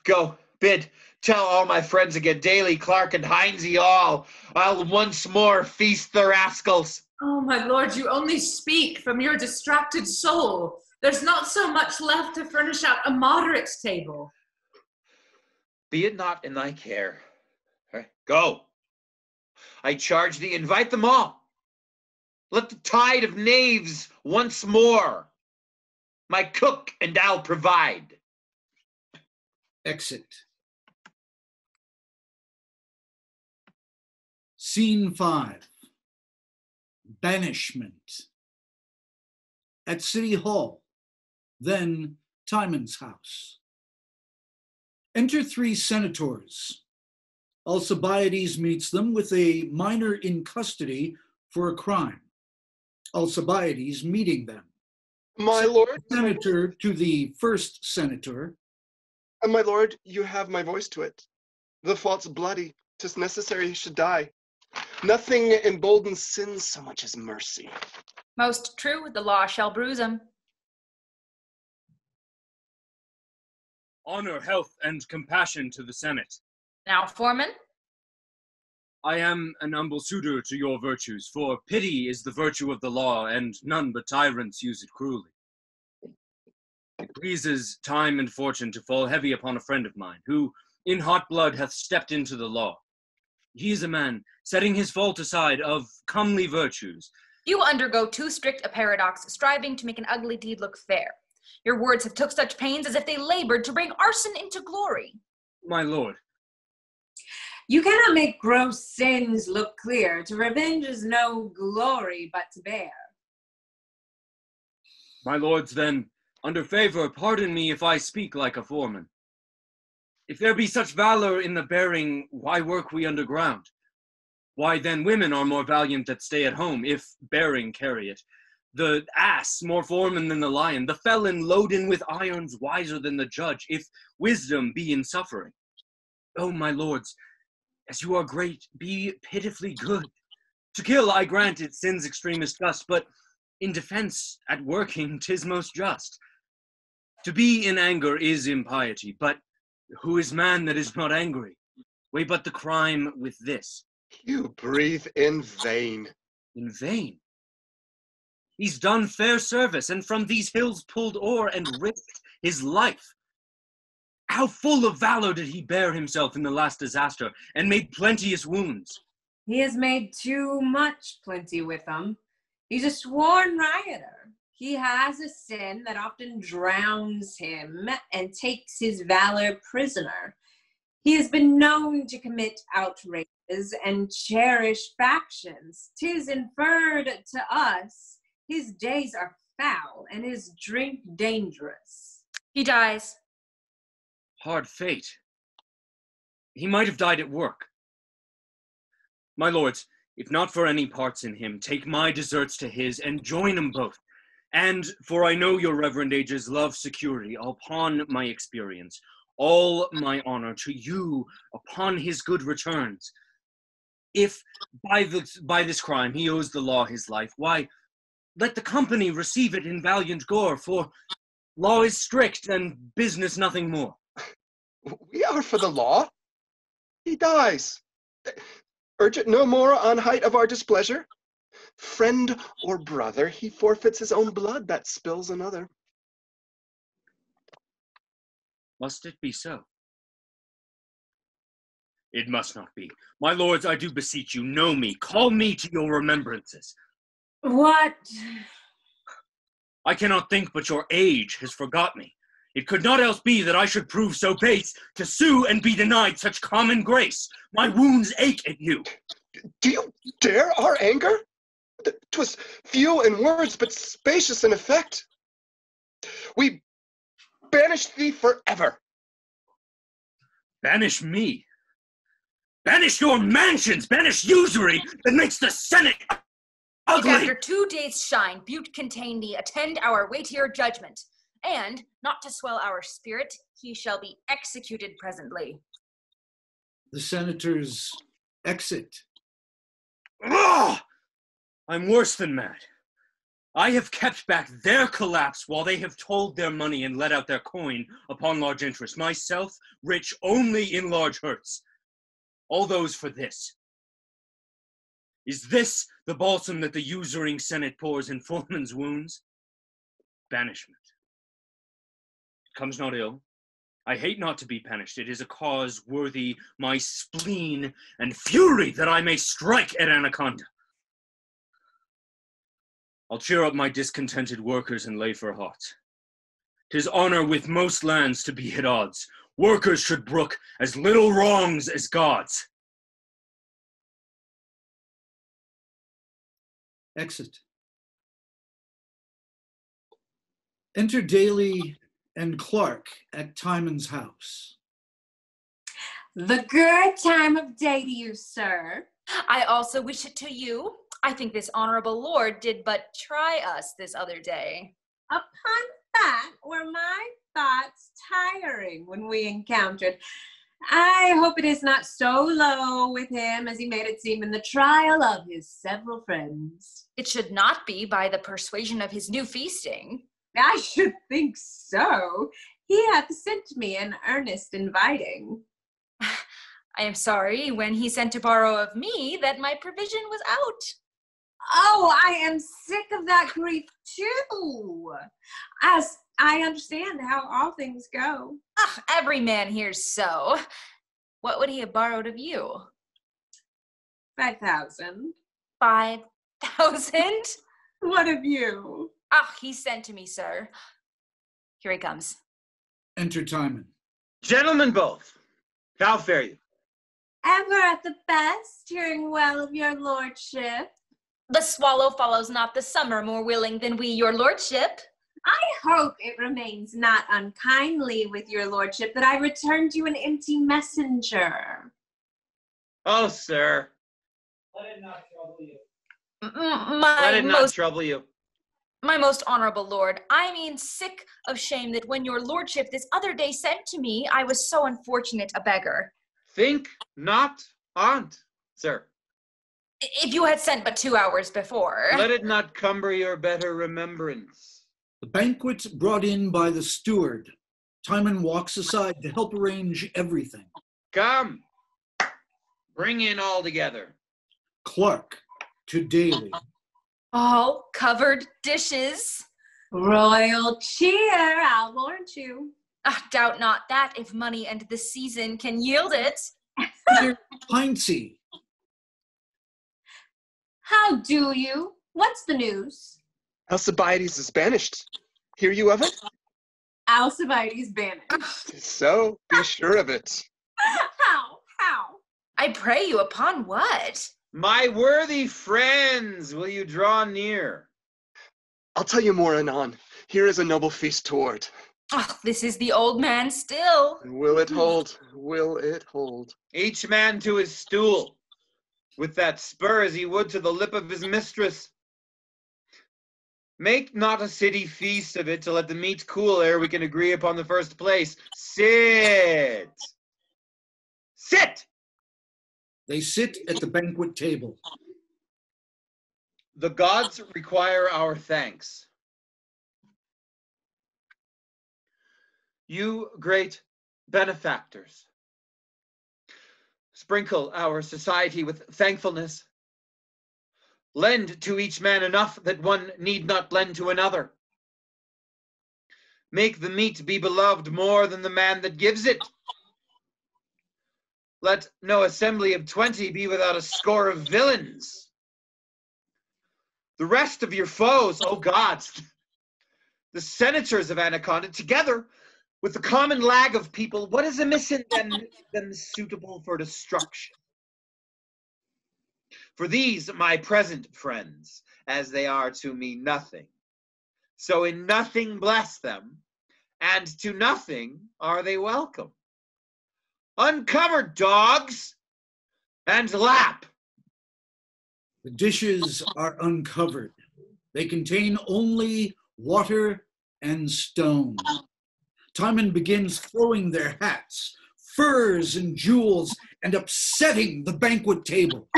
Go, bid, tell all my friends again, Daly, Clark, and Heinzie all. I'll once more feast the rascals. Oh, my Lord, you only speak from your distracted soul. There's not so much left to furnish out a moderate table. Be it not in thy care. Go. I charge thee, invite them all. Let the tide of knaves once more. My cook and I'll provide. Exit. Scene 5. Banishment. At City Hall, then Timon's house. Enter 3 senators. Alcibiades meets them with a minor in custody for a crime. Alcibiades meeting them. My lord. Senator to the first senator. My lord, you have my voice to it. The fault's bloody. 'Tis necessary he should die. Nothing emboldens sin so much as mercy. Most true, the law shall bruise him. Honor, health, and compassion to the Senate. Now, Foreman? I am an humble suitor to your virtues, for pity is the virtue of the law, and none but tyrants use it cruelly. It pleases time and fortune to fall heavy upon a friend of mine, who in hot blood hath stepped into the law. He is a man, setting his fault aside, of comely virtues. You undergo too strict a paradox, striving to make an ugly deed look fair. Your words have took such pains as if they labored to bring arson into glory. My lord. You cannot make gross sins look clear. To revenge is no glory but to bear. My lords, then, under favor, pardon me if I speak like a foreman. If there be such valor in the bearing, why work we underground? Why then women are more valiant that stay at home, if bearing carry it. The ass more foreman than the lion, the felon loaden with irons wiser than the judge, if wisdom be in suffering. Oh, my lords, as you are great, be pitifully good. To kill, I grant it, sin's extremest gust, but in defense, at working, 'tis most just. To be in anger is impiety, but who is man that is not angry? Weigh but the crime with this. You breathe in vain. In vain? He's done fair service, and from these hills pulled o'er and risked his life. How full of valor did he bear himself in the last disaster, and made plenteous wounds. He has made too much plenty with him. He's a sworn rioter. He has a sin that often drowns him and takes his valor prisoner. He has been known to commit outrages and cherish factions. 'Tis inferred to us his days are foul and his drink dangerous. He dies. Hard fate. He might have died at work. My lords, if not for any parts in him, take my deserts to his and join 'em both. And, for I know your reverend ages love security, I'll pawn my experience, all my honor to you upon his good returns. If by this crime he owes the law his life, why, let the company receive it in valiant gore, for law is strict and business nothing more. We are for the law. He dies. Urge it no more on height of our displeasure. Friend or brother, he forfeits his own blood that spills another. Must it be so? It must not be. My lords, I do beseech you, know me. Call me to your remembrances. What? I cannot think but your age has forgot me. It could not else be that I should prove so base to sue and be denied such common grace. My wounds ache at you. Do you dare our anger? 'Twas few in words, but spacious in effect. We banish thee forever. Banish me? Banish your mansions! Banish usury that makes the Senate ugly! If after 2 days' shine, Butte contain thee, attend our weightier judgment. And, not to swell our spirit, he shall be executed presently. The senators exit. Ugh! I'm worse than mad. I have kept back their collapse while they have told their money and let out their coin upon large interest. Myself, rich only in large hurts. All those for this. Is this the balsam that the usuring Senate pours in foemen's wounds? Banishment. It comes not ill. I hate not to be punished. It is a cause worthy my spleen and fury that I may strike at Anaconda. I'll cheer up my discontented workers and lay for aught. 'Tis honor with most lands to be at odds. Workers should brook as little wrongs as gods. Exit. Enter Daly and Clark at Timon's house. The good time of day to you, sir. I also wish it to you. I think this honorable lord did but try us this other day. Upon that were my thoughts tiring when we encountered. I hope it is not so low with him as he made it seem in the trial of his several friends. It should not be by the persuasion of his new feasting. I should think so. He hath sent me an earnest inviting. I am sorry, when he sent to borrow of me, that my provision was out. Oh, I am sick of that grief too. As I understand how all things go. Every man hears so. What would he have borrowed of you? 5,000. 5,000? What of you? He sent to me, sir. Here he comes. Enter Timon. Gentlemen both, how fare you? Ever at the best, hearing well of your lordship. The swallow follows not the summer more willing than we, your lordship. I hope it remains not unkindly with your lordship that I returned you an empty messenger. Oh, sir. Let it not trouble you. Let it not trouble you. My most honorable lord, I mean sick of shame that when your lordship this other day sent to me, I was so unfortunate a beggar. Think not on't, sir. If you had sent but 2 hours before. Let it not cumber your better remembrance. The banquet brought in by the steward. Timon walks aside to help arrange everything. Come, bring in all together. Clark to Daly. All covered dishes. Royal cheer, I'll warrant you. Doubt not that, if money and the season can yield it. Pintsy. How do you? What's the news? Alcibiades is banished. Hear you of it? Alcibiades banished. So, be sure of it. How? I pray you, upon what? My worthy friends, will you draw near? I'll tell you more anon. Here is a noble feast toward. This is the old man still. Will it hold? Will it hold? Each man to his stool, with that spur as he would to the lip of his mistress. Make not a city feast of it to let the meat cool ere we can agree upon the first place. Sit! Sit! They sit at the banquet table. The gods require our thanks. You great benefactors, sprinkle our society with thankfulness. Lend to each man enough that one need not lend to another. Make the meat be beloved more than the man that gives it. Let no assembly of 20 be without a score of villains. The rest of your foes, O gods, the senators of Anaconda, together with the common lag of people, what is amiss in them suitable for destruction? For these, my present friends, as they are to me nothing, so in nothing bless them, and to nothing are they welcome. Uncover, dogs, and lap. The dishes are uncovered. They contain only water and stone. Timon begins throwing their hats, furs, and jewels, and upsetting the banquet table.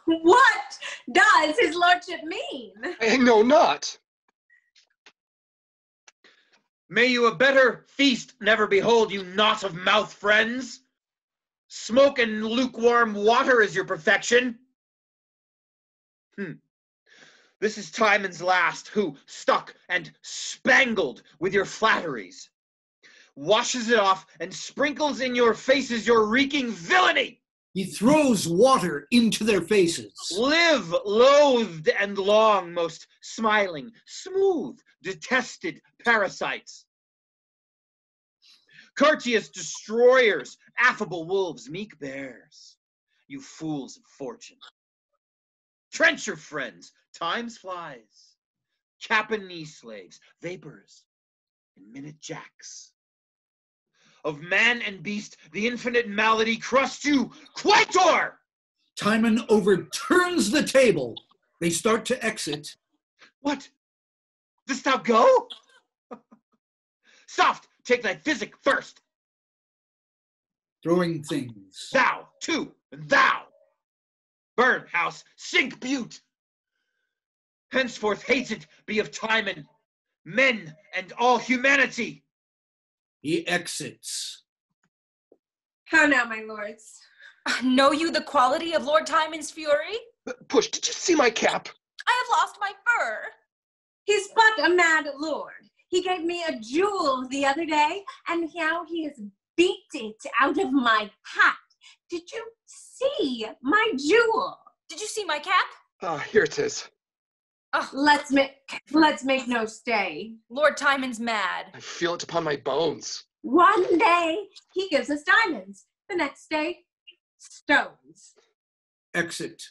What does his lordship mean? I know not. May you a better feast never behold, you knot of mouth friends. Smoke and lukewarm water is your perfection. This is Timon's last, who, stuck and spangled with your flatteries, washes it off and sprinkles in your faces your reeking villainy. He throws water into their faces. Live loathed and long, most smiling, smooth, detested parasites. Courteous destroyers, affable wolves, meek bears, you fools of fortune. Trench your friends, time's flies, cap and knee slaves, vapors, and minute jacks. Of man and beast, the infinite malady crust you, quietor! Timon overturns the table. They start to exit. What? Dost thou go? Soft, take thy physic first. Throwing things. Thou, too, and thou. Burn, house, sink, Butte. Henceforth hated be of Timon, men and all humanity. He exits. How now, my lords? Know you the quality of Lord Timon's fury? Push, did you see my cap? I have lost my fur. He's but a mad lord. He gave me a jewel the other day, and now he has beat it out of my hat. Did you see my jewel? Did you see my cap? Ah, here it is. Oh, Let's make no stay. Lord Timon's mad. I feel it upon my bones. One day he gives us diamonds. The next day, stones. Exit.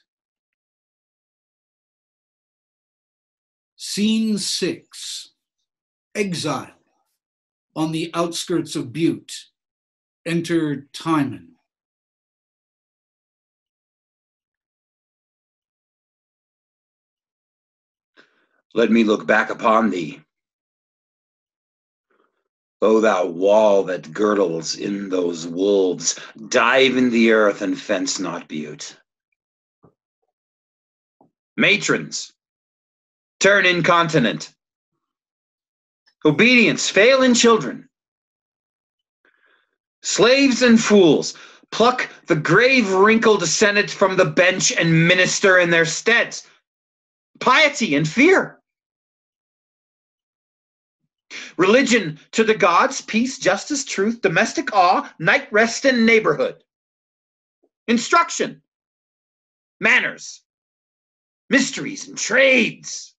Scene 6. Exile. On the outskirts of Butte. Enter Timon. Let me look back upon thee. O thou wall that girdles in those wolves, dive in the earth and fence not Butte. Matrons, turn incontinent. Obedience, fail in children. Slaves and fools, pluck the grave wrinkled senate from the bench and minister in their steads. Piety and fear. Religion to the gods, peace, justice, truth, domestic awe, night rest, and neighborhood. Instruction, manners, mysteries, and trades.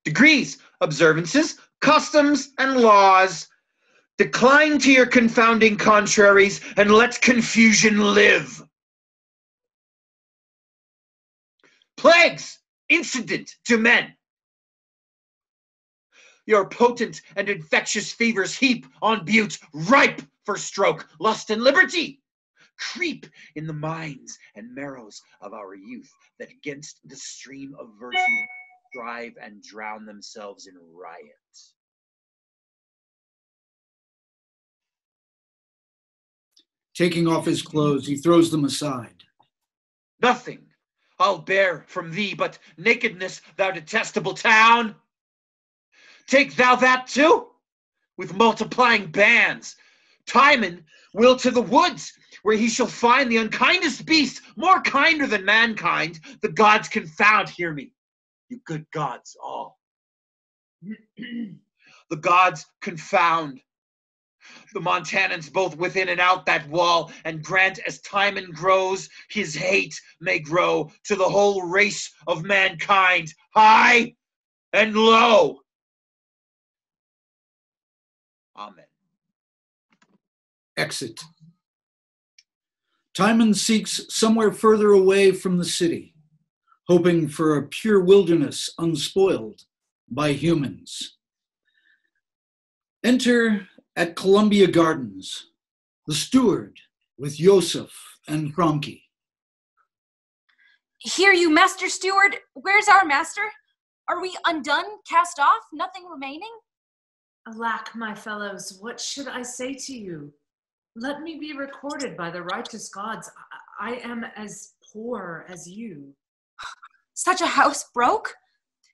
Degrees, observances, customs, and laws. Decline to your confounding contraries, and let confusion live. Plagues, incident to men. Your potent and infectious fevers heap on Butte, ripe for stroke, lust, and liberty. Creep in the minds and marrows of our youth, that against the stream of virtue strive and drown themselves in riot. Taking off his clothes, he throws them aside. Nothing I'll bear from thee but nakedness, thou detestable town. Take thou that too, with multiplying bands. Timon will to the woods, where he shall find the unkindest beast, more kinder than mankind. The gods confound, hear me, you good gods all. The gods confound the Montanans both within and out that wall, and grant as Timon grows, his hate may grow to the whole race of mankind, high and low. Amen. Exit. Timon seeks somewhere further away from the city, hoping for a pure wilderness unspoiled by humans. Enter at Columbia Gardens, the steward with Joseph and Frankie. Hear you, Master Steward. Where's our master? Are we undone, cast off, nothing remaining? Alack, my fellows, what should I say to you? Let me be recorded by the righteous gods. I am as poor as you. Such a house broke?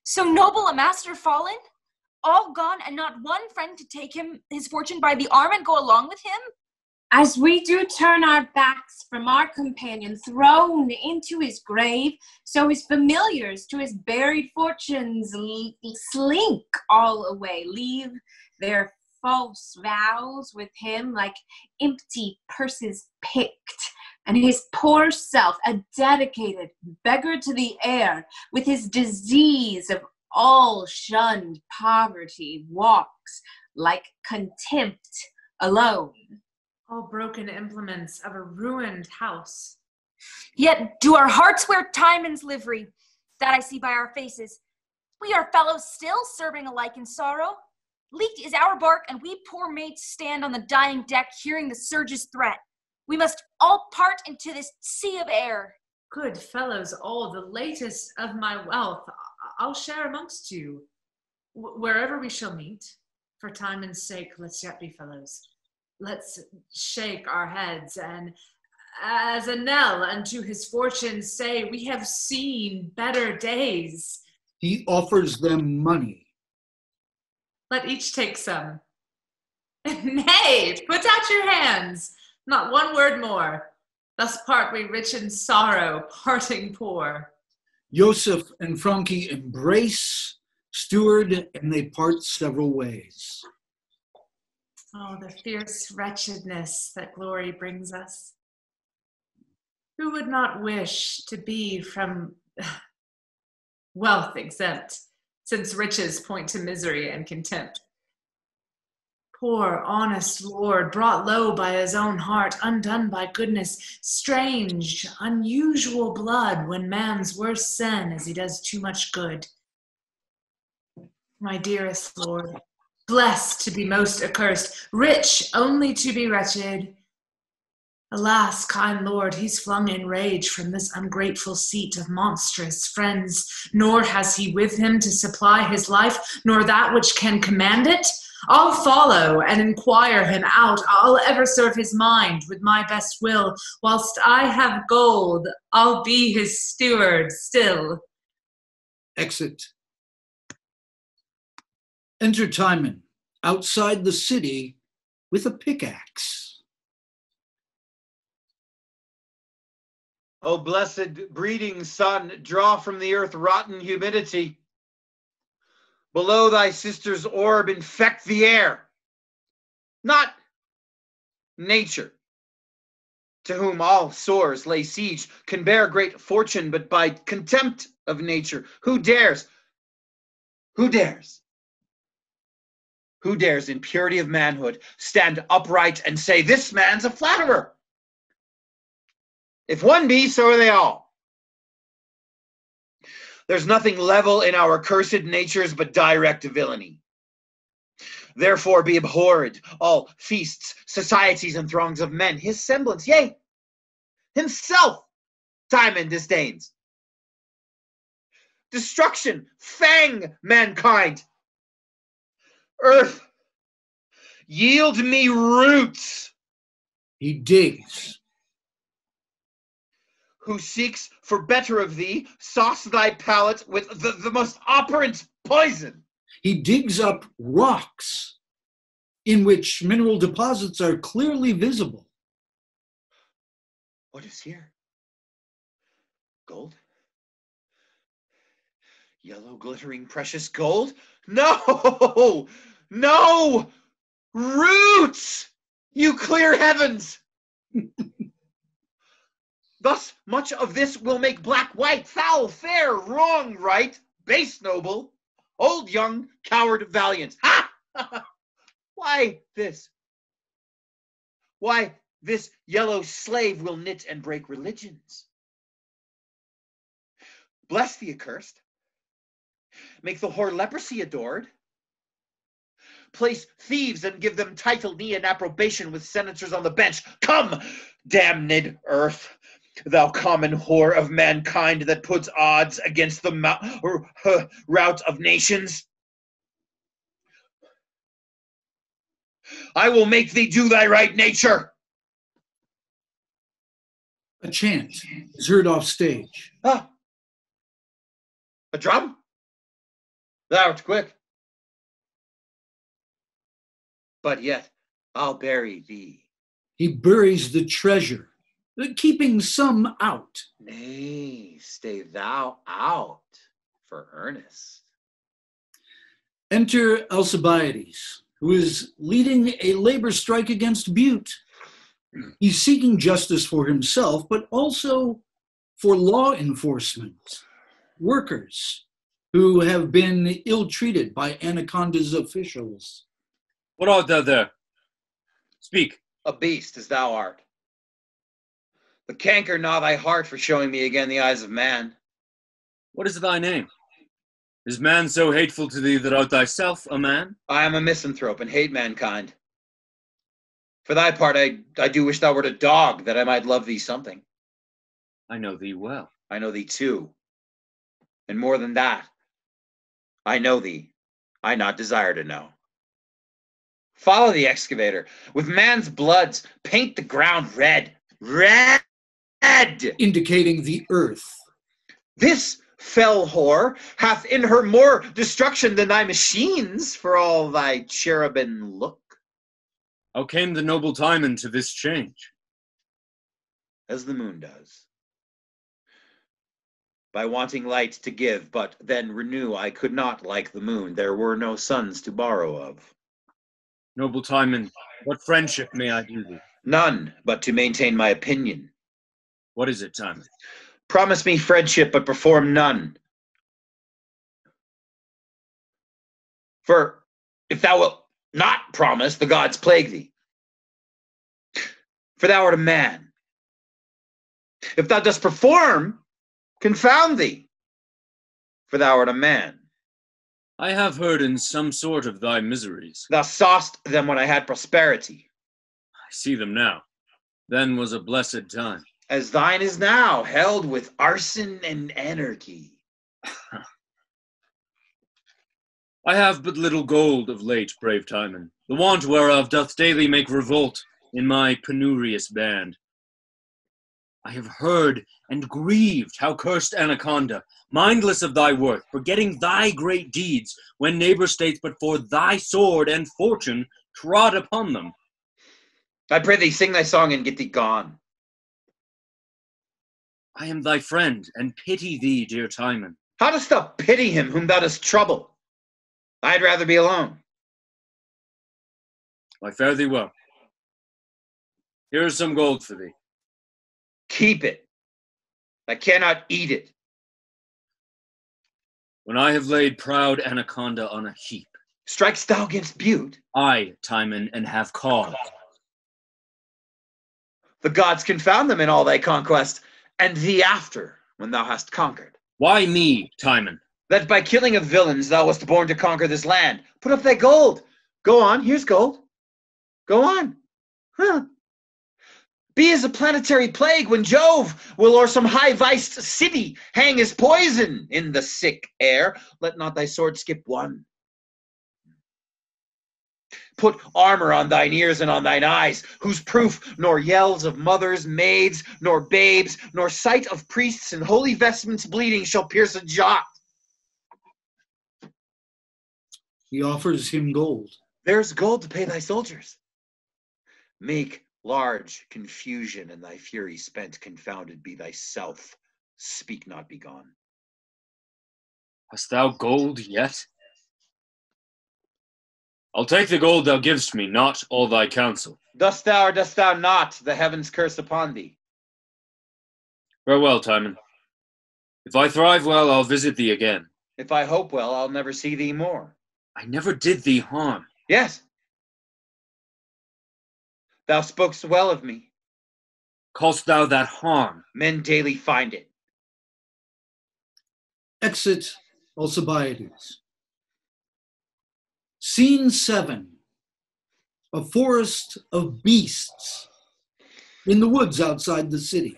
So noble a master fallen? All gone and not one friend to take his fortune by the arm and go along with him? As we do turn our backs from our companion thrown into his grave, so his familiars to his buried fortunes slink all away, leave their false vows with him like empty purses picked, and his poor self, a dedicated beggar to the air, with his disease of all shunned poverty, walks like contempt alone. All broken implements of a ruined house. Yet do our hearts wear Timon's livery, that I see by our faces. We are fellows still, serving alike in sorrow. Leaked is our bark, and we poor mates stand on the dying deck, hearing the surge's threat. We must all part into this sea of air. Good fellows all, the latest of my wealth I'll share amongst you. Wherever we shall meet, for Timon's sake, let's yet be fellows. Let's shake our heads, and as a knell unto his fortune say, we have seen better days. He offers them money. Let each take some. Nay, put out your hands. Not one word more. Thus part we rich in sorrow, parting poor. Joseph and Frankie embrace, steward, and they part several ways. Oh, the fierce wretchedness that glory brings us. Who would not wish to be from wealth exempt, since riches point to misery and contempt? Poor, honest Lord, brought low by his own heart, undone by goodness, strange, unusual blood when man's worst sin as he does too much good. My dearest Lord, blessed to be most accursed, rich only to be wretched. Alas, kind Lord, he's flung in rage from this ungrateful seat of monstrous friends, nor has he with him to supply his life, nor that which can command it. I'll follow and inquire him out. I'll ever serve his mind with my best will. Whilst I have gold, I'll be his steward still. Exit. Enter Timon, outside the city, with a pickaxe. O blessed breeding sun, draw from the earth rotten humidity. Below thy sister's orb infect the air. Not nature, to whom all sores lay siege, can bear great fortune, but by contempt of nature. Who dares? Who dares? Who dares in purity of manhood stand upright and say, this man's a flatterer? If one be, so are they all. There's nothing level in our cursed natures but direct villainy. Therefore be abhorred all feasts, societies, and throngs of men. His semblance, yea, himself, Timon disdains. Destruction, fang mankind. Earth, yield me roots. He digs. Who seeks for better of thee, sauce thy palate with the most operant poison. He digs up rocks in which mineral deposits are clearly visible. What is here? Gold? Yellow, glittering, precious gold? No! No! Roots! You clear heavens! Thus much of this will make black white, foul, fair, wrong, right, base, noble, old, young, coward, valiant. Ha! Why this? Why this yellow slave will knit and break religions? Bless the accursed. Make the whore leprosy adored. Place thieves and give them title, knee, and approbation with senators on the bench. Come, damned earth, thou common whore of mankind that puts odds against the rout of nations. I will make thee do thy right nature. A chant is heard off stage. Ah! A drum? Thou'rt quick. But yet I'll bury thee. He buries the treasure, keeping some out. Nay, stay thou out for earnest. Enter Alcibiades, who is leading a labor strike against Butte. He's seeking justice for himself, but also for law enforcement, workers who have been ill-treated by Anaconda's officials. What art thou there? Speak. A beast as thou art. The canker gnaw thy heart for showing me again the eyes of man. What is thy name? Is man so hateful to thee that art thyself a man? I am a misanthrope and hate mankind. For thy part, I do wish thou wert a dog, that I might love thee something. I know thee well. I know thee too. And more than that, I know thee. I not desire to know. Follow the excavator. With man's bloods, paint the ground red. Red! Indicating the earth. This fell whore hath in her more destruction than thy machines, for all thy cherubim look. How came the noble Timon to this change? As the moon does. By wanting light to give, but then renew, I could not like the moon. There were no suns to borrow of. Noble Timon, what friendship may I do thee? None, but to maintain my opinion. What is it, Timon? Promise me friendship, but perform none. For if thou wilt not promise, the gods plague thee. For thou art a man. If thou dost perform, confound thee. For thou art a man. I have heard in some sort of thy miseries. Thou saw'st them when I had prosperity. I see them now. Then was a blessed time. As thine is now, held with arson and anarchy. I have but little gold of late, brave Timon, the want whereof doth daily make revolt in my penurious band. I have heard and grieved how cursed Anaconda, mindless of thy worth, forgetting thy great deeds, when neighbor states but for thy sword and fortune trod upon them. I pray thee, sing thy song and get thee gone. I am thy friend, and pity thee, dear Timon. How dost thou pity him whom thou dost trouble? I'd rather be alone. I fare thee well. Here is some gold for thee. Keep it. I cannot eat it. When I have laid proud Anaconda on a heap. Strikest thou against Butte? I, Timon, and have cause. The gods confound them in all thy conquest, and thee after, when thou hast conquered. Why me, Timon? That by killing of villains thou wast born to conquer this land. Put up thy gold. Go on, here's gold. Go on. Huh. Be as a planetary plague when Jove will o'er some high-viced city hang his poison in the sick air. Let not thy sword skip one. Put armor on thine ears and on thine eyes, whose proof nor yells of mothers, maids, nor babes, nor sight of priests in holy vestments bleeding shall pierce a jot. He offers him gold. There's gold to pay thy soldiers. Make large confusion, and thy fury spent, confounded be thyself. Speak not, be gone. Hast thou gold yet? I'll take the gold thou givest me, not all thy counsel. Dost thou or dost thou not, the heavens curse upon thee? Farewell, Timon. If I thrive well, I'll visit thee again. If I hope well, I'll never see thee more. I never did thee harm. Yes. Thou spokest well of me. Call'st thou that harm? Men daily find it. Exit Alcibiades. Scene 7. A forest of beasts in the woods outside the city.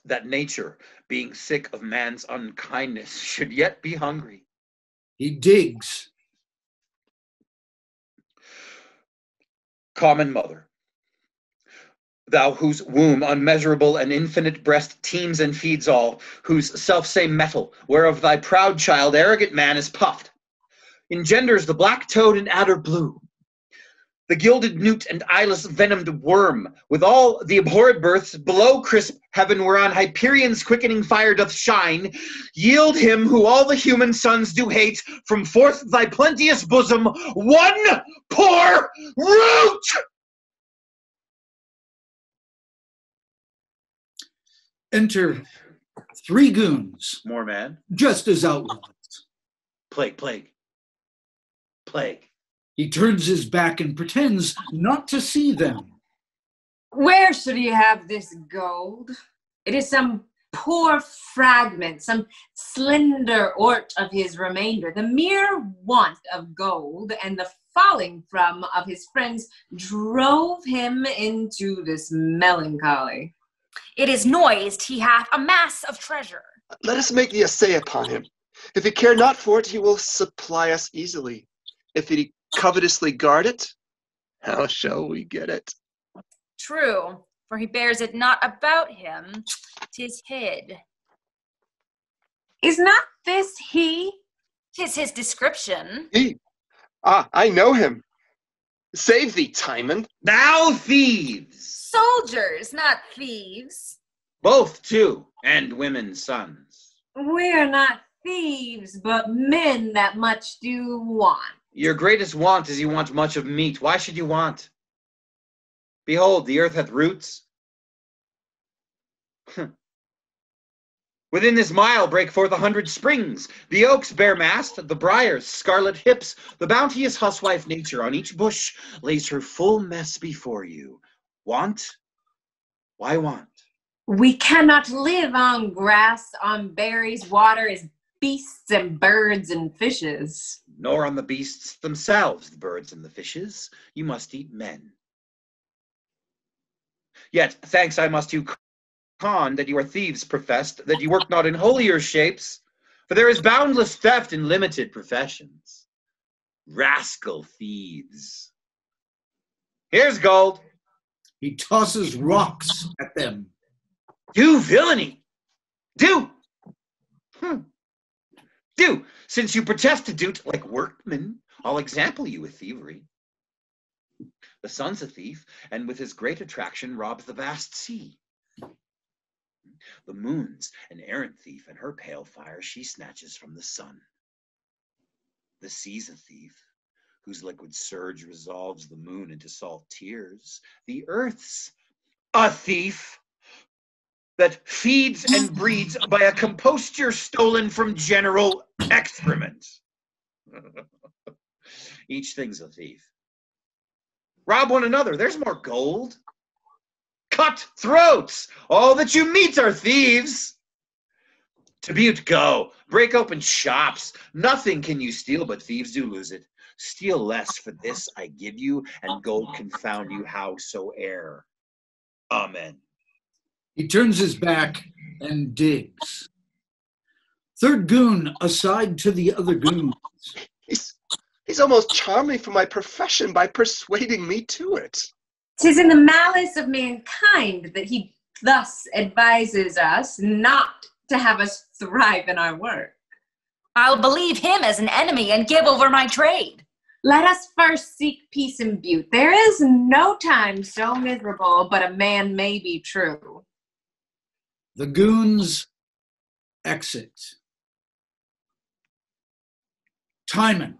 That nature, being sick of man's unkindness, should yet be hungry. He digs. Common mother, Thou whose womb unmeasurable and infinite breast teems and feeds all, whose self-same metal, whereof thy proud child, arrogant man, is puffed, engenders the black toad and adder blue, the gilded newt and eyeless venomed worm, with all the abhorred births below crisp heaven whereon Hyperion's quickening fire doth shine, yield him who all the human sons do hate, from forth thy plenteous bosom, one poor root! Enter 3 goons, More man. just as outlaws. Plague, plague, plague. He turns his back and pretends not to see them. Where should he have this gold? It is some poor fragment, some slender ort of his remainder. The mere want of gold and the falling from of his friends drove him into this melancholy. It is noised he hath a mass of treasure. Let us make the essay upon him. If he care not for it, he will supply us easily. If he covetously guard it, how shall we get it? True, for he bears it not about him, 'tis hid. Is not this he? 'Tis his description. He? Ah, I know him. Save thee, Timon. Thou thieves! Soldiers, not thieves. Both, too, and women's sons. We are not thieves, but men that much do want. Your greatest want is you want much of meat. Why should you want? Behold, the earth hath roots. Within this mile break forth 100 springs. The oaks bear mast, the briars scarlet hips. The bounteous huswife nature on each bush lays her full mess before you. Want? Why want? We cannot live on grass, on berries, water as beasts and birds and fishes. Nor on the beasts themselves, the birds and the fishes. You must eat men. Yet, thanks I must you con that you are thieves professed, that you work not in holier shapes, for there is boundless theft in limited professions. Rascal thieves. Here's gold. He tosses rocks at them. Do villainy. Do. Do, since you protest to do't like workmen, I'll example you with thievery. The sun's a thief, and with his great attraction robs the vast sea. The moon's an errant thief, and her pale fire she snatches from the sun. The sea's a thief, whose liquid surge resolves the moon into salt tears. The earth's a thief that feeds and breeds by a composture stolen from general excrement. Each thing's a thief. Rob one another, there's more gold. Cut throats, all that you meet are thieves. To Butte go, break open shops. Nothing can you steal, but thieves do lose it. Steal less, for this I give you, and gold confound you howsoe'er. Amen. He turns his back and digs. Third goon aside to the other goons. He's almost charmed me from my profession by persuading me to it. 'Tis in the malice of mankind that he thus advises us not to have us thrive in our work. I'll believe him as an enemy and give over my trade. Let us first seek peace in Butte. There is no time so miserable, but a man may be true. The goons exit. Timon,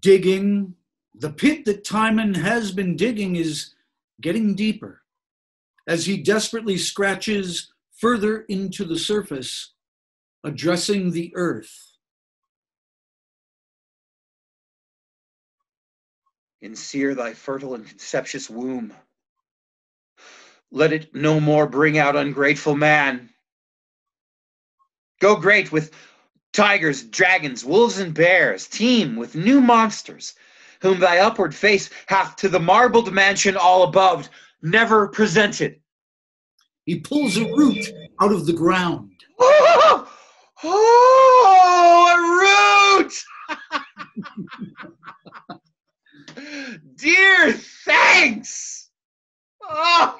digging. The pit that Timon has been digging is getting deeper. As he desperately scratches further into the surface, addressing the earth. Ensear thy fertile and conceptious womb. Let it no more bring out ungrateful man. Go great with tigers, dragons, wolves, and bears, teem with new monsters, whom thy upward face hath to the marbled mansion all above never presented. He pulls a root out of the ground. Oh, a root! Dear thanks! Oh,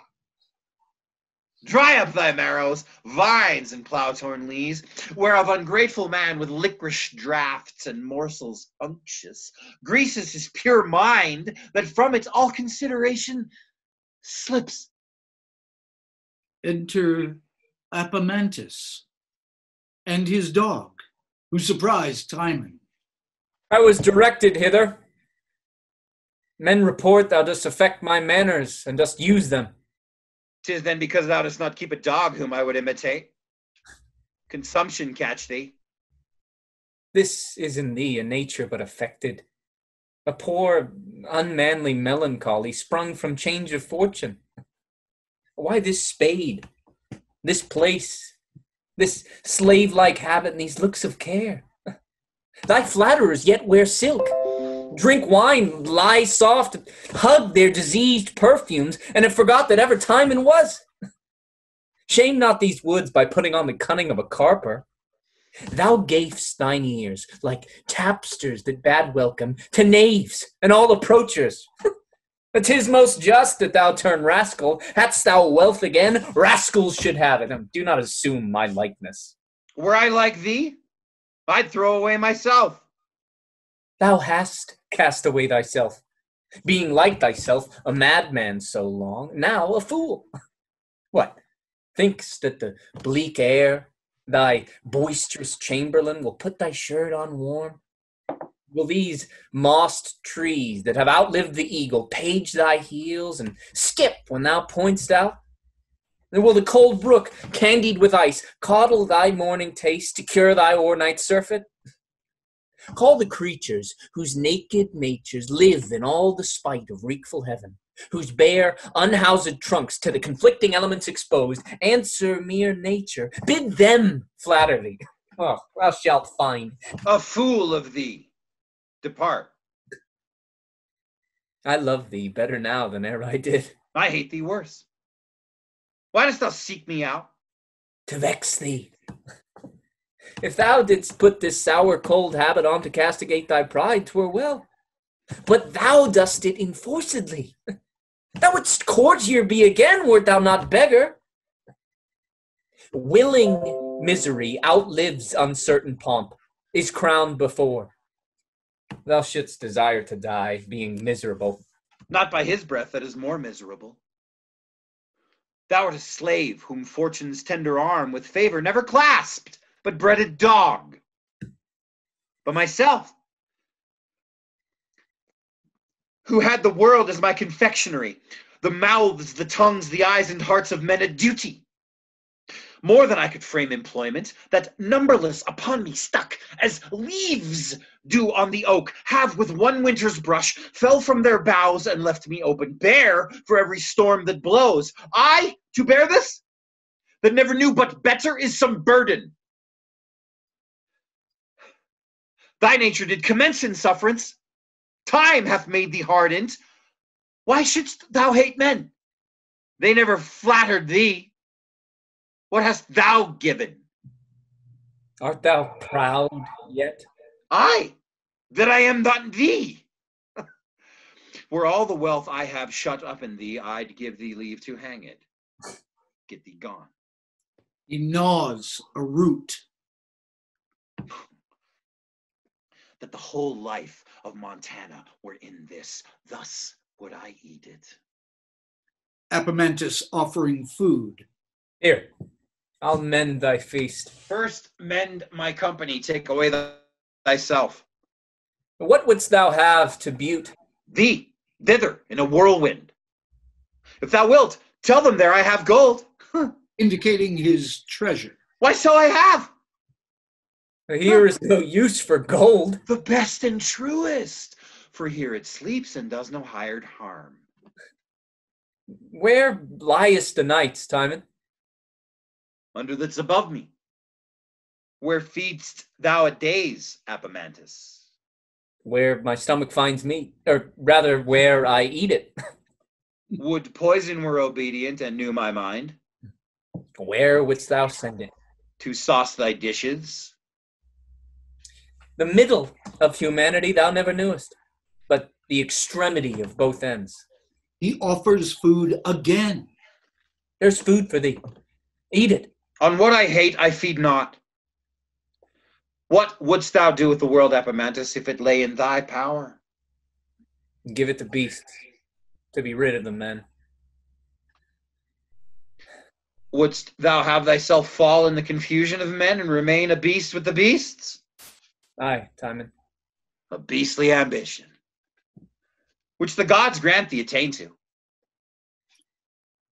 Dry up thy marrows, vines and plow-torn lees, whereof ungrateful man with licorice draughts and morsels unctuous greases his pure mind, that from it all consideration slips. Enter Apamantis and his dog, who surprised Timon. I was directed hither. Men report thou dost affect my manners, and dost use them. 'Tis then because thou dost not keep a dog whom I would imitate. Consumption catch thee. This is in thee a nature but affected, a poor, unmanly melancholy sprung from change of fortune. Why this spade, this place, this slave-like habit, and these looks of care? Thy flatterers yet wear silk, drink wine, lie soft, hug their diseased perfumes, and have forgot that ever Timon was. Shame not these woods by putting on the cunning of a carper. Thou gavest thine ears, like tapsters that bade welcome, to knaves and all approachers. 'Tis most just that thou turn rascal. Hadst thou wealth again, rascals should have it. Do not assume my likeness. Were I like thee, I'd throw away myself. Thou hast cast away thyself, being like thyself a madman so long, now a fool. What, think'st that the bleak air, thy boisterous chamberlain, will put thy shirt on warm? Will these mossed trees that have outlived the eagle page thy heels and skip when thou point'st out? And will the cold brook, candied with ice, coddle thy morning taste to cure thy o'ernight surfeit? Call the creatures whose naked natures live in all the spite of wreakful heaven, whose bare, unhoused trunks to the conflicting elements exposed, answer mere nature. Bid them flatter thee. Oh, thou shalt find. A fool of thee. Depart. I love thee better now than e'er I did. I hate thee worse. Why dost thou seek me out? To vex thee. If thou didst put this sour, cold habit on to castigate thy pride, 'twere well. But thou dost it enforcedly. Thou wouldst courtier be again, wert thou not beggar. Willing misery outlives uncertain pomp, is crowned before. Thou shouldst desire to die, being miserable. Not by his breath that is more miserable. Thou art a slave whom fortune's tender arm with favor never clasped, but bred a dog. But myself, who had the world as my confectionery, the mouths, the tongues, the eyes, and hearts of men a duty. More than I could frame employment, that numberless upon me stuck, as leaves do on the oak, have with one winter's brush fell from their boughs and left me open, bare for every storm that blows. I to bear this, that never knew but better is some burden. Thy nature did commence in sufferance. Time hath made thee hardened. Why shouldst thou hate men? They never flattered thee. What hast thou given? Art thou proud yet? I, that I am not thee. Were all the wealth I have shut up in thee, I'd give thee leave to hang it. Get thee gone. He gnaws a root. That the whole life of Montana were in this, thus would I eat it. Apamantis offering food. Here, I'll mend thy feast. First mend my company, take away thyself. What wouldst thou have to Butte? Thee, thither, in a whirlwind. If thou wilt, tell them there I have gold. Indicating his treasure. Why, so I have. Here is no use for gold. The best and truest, for here it sleeps and does no hired harm. Where liest the nights, Timon? Under that's above me. Where feedst thou at days, Apamantis? Where my stomach finds meat, or rather, where I eat it. Would poison were obedient and knew my mind. Where wouldst thou send it? To sauce thy dishes. The middle of humanity thou never knewest, but the extremity of both ends. He offers food again. There's food for thee. Eat it. On what I hate, I feed not. What wouldst thou do with the world, Epamantis, if it lay in thy power? Give it to beasts, to be rid of the men. Wouldst thou have thyself fall in the confusion of men and remain a beast with the beasts? Aye, Timon. A beastly ambition, which the gods grant thee attain to.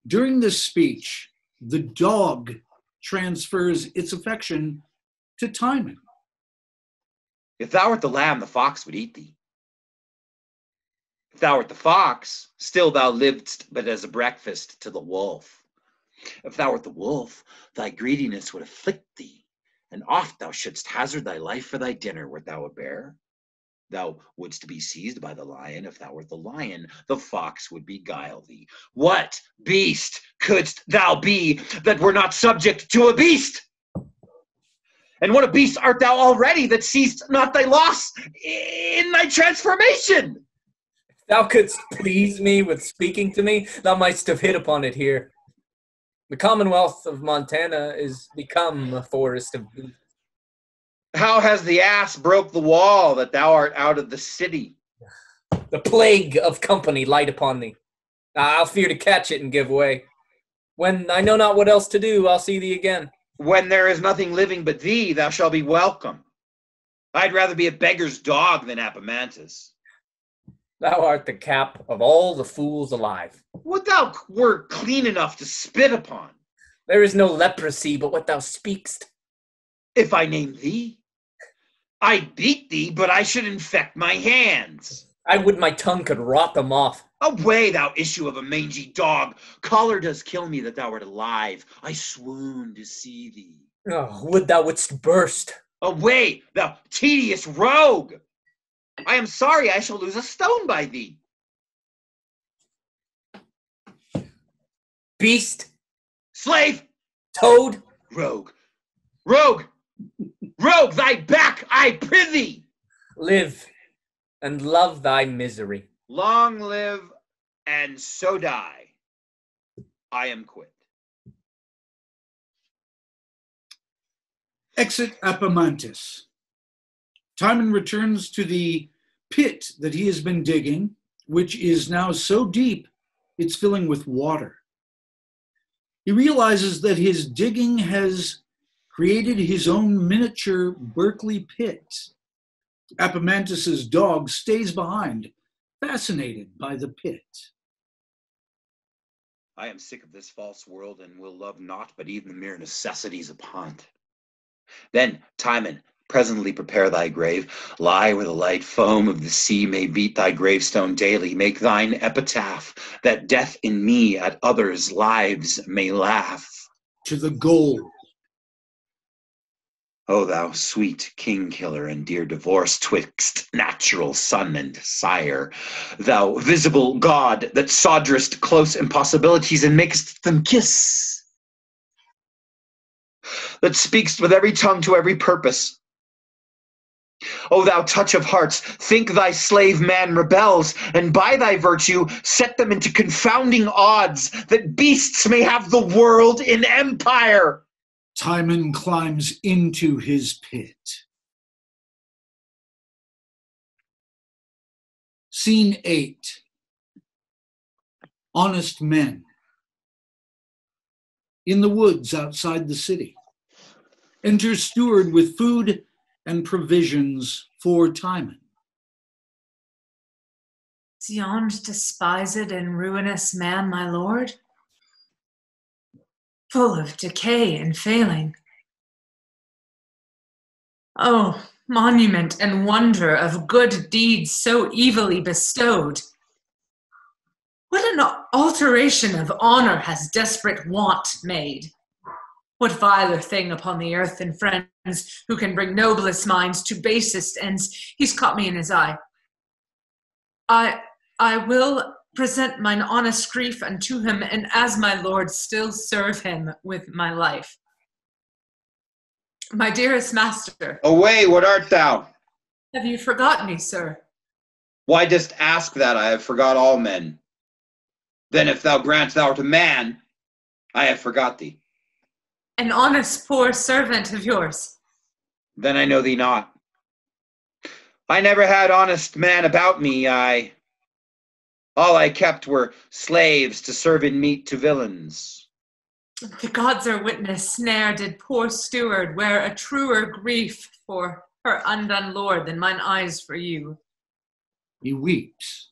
During this speech, the dog transfers its affection to Timon. If thou wert the lamb, the fox would eat thee. If thou wert the fox, still thou livedst but as a breakfast to the wolf. If thou wert the wolf, thy greediness would afflict thee, and oft thou shouldst hazard thy life for thy dinner. Wert thou a bear, thou wouldst be seized by the lion. If thou wert the lion, the fox would beguile thee. What beast couldst thou be that were not subject to a beast? And what a beast art thou already that seest not thy loss in thy transformation? If thou couldst please me with speaking to me, thou mightst have hit upon it here. The Commonwealth of Montana is become a forest of beasts. How has the ass broke the wall that thou art out of the city? The plague of company light upon thee. I'll fear to catch it and give way. When I know not what else to do, I'll see thee again. When there is nothing living but thee, thou shalt be welcome. I'd rather be a beggar's dog than Epamantis. Thou art the cap of all the fools alive. Would thou were clean enough to spit upon? There is no leprosy but what thou speakst. If I name thee, I'd beat thee, but I should infect my hands. I would my tongue could rot them off. Away, thou issue of a mangy dog. Choler does kill me that thou art alive. I swoon to see thee. Oh, would thou wouldst burst. Away, thou tedious rogue. I am sorry I shall lose a stone by thee. Beast. Slave. Toad. Rogue. Rogue. Rogue, thy back, I prithee. Live and love thy misery. Long live and so die. I am quit. Exit Epamantis. Timon returns to the pit that he has been digging, which is now so deep it's filling with water. He realizes that his digging has created his own miniature Berkeley pit. Epamantis' dog stays behind, fascinated by the pit. I am sick of this false world and will love naught but even the mere necessities upon it. Then, Timon, presently prepare thy grave. Lie where the light foam of the sea may beat thy gravestone daily. Make thine epitaph, that death in me at others' lives may laugh. To the goal. O thou sweet king-killer and dear divorce twixt natural son and sire, thou visible god that sawdrest close impossibilities and makest them kiss, that speakst with every tongue to every purpose. O thou touch of hearts, think thy slave man rebels, and by thy virtue set them into confounding odds, that beasts may have the world in empire. Timon climbs into his pit. Scene 8. Honest men. In the woods outside the city. Enter steward with food and provisions for Timon. Is yond despised and ruinous man, my lord? Full of decay and failing. Oh, monument and wonder of good deeds so evilly bestowed. What an alteration of honor has desperate want made? What viler thing upon the earth than friends who can bring noblest minds to basest ends? He's caught me in his eye. I will present mine honest grief unto him, and as my lord still serve him with my life. My dearest master. Away, what art thou? Have you forgot me, sir? Why dost ask that? I have forgot all men. Then if thou grant thou art a man, I have forgot thee. An honest poor servant of yours. Then I know thee not. I never had honest man about me, all I kept were slaves to serve in meat to villains. The gods are witness, ne'er did poor steward wear a truer grief for her undone lord than mine eyes for you. He weeps.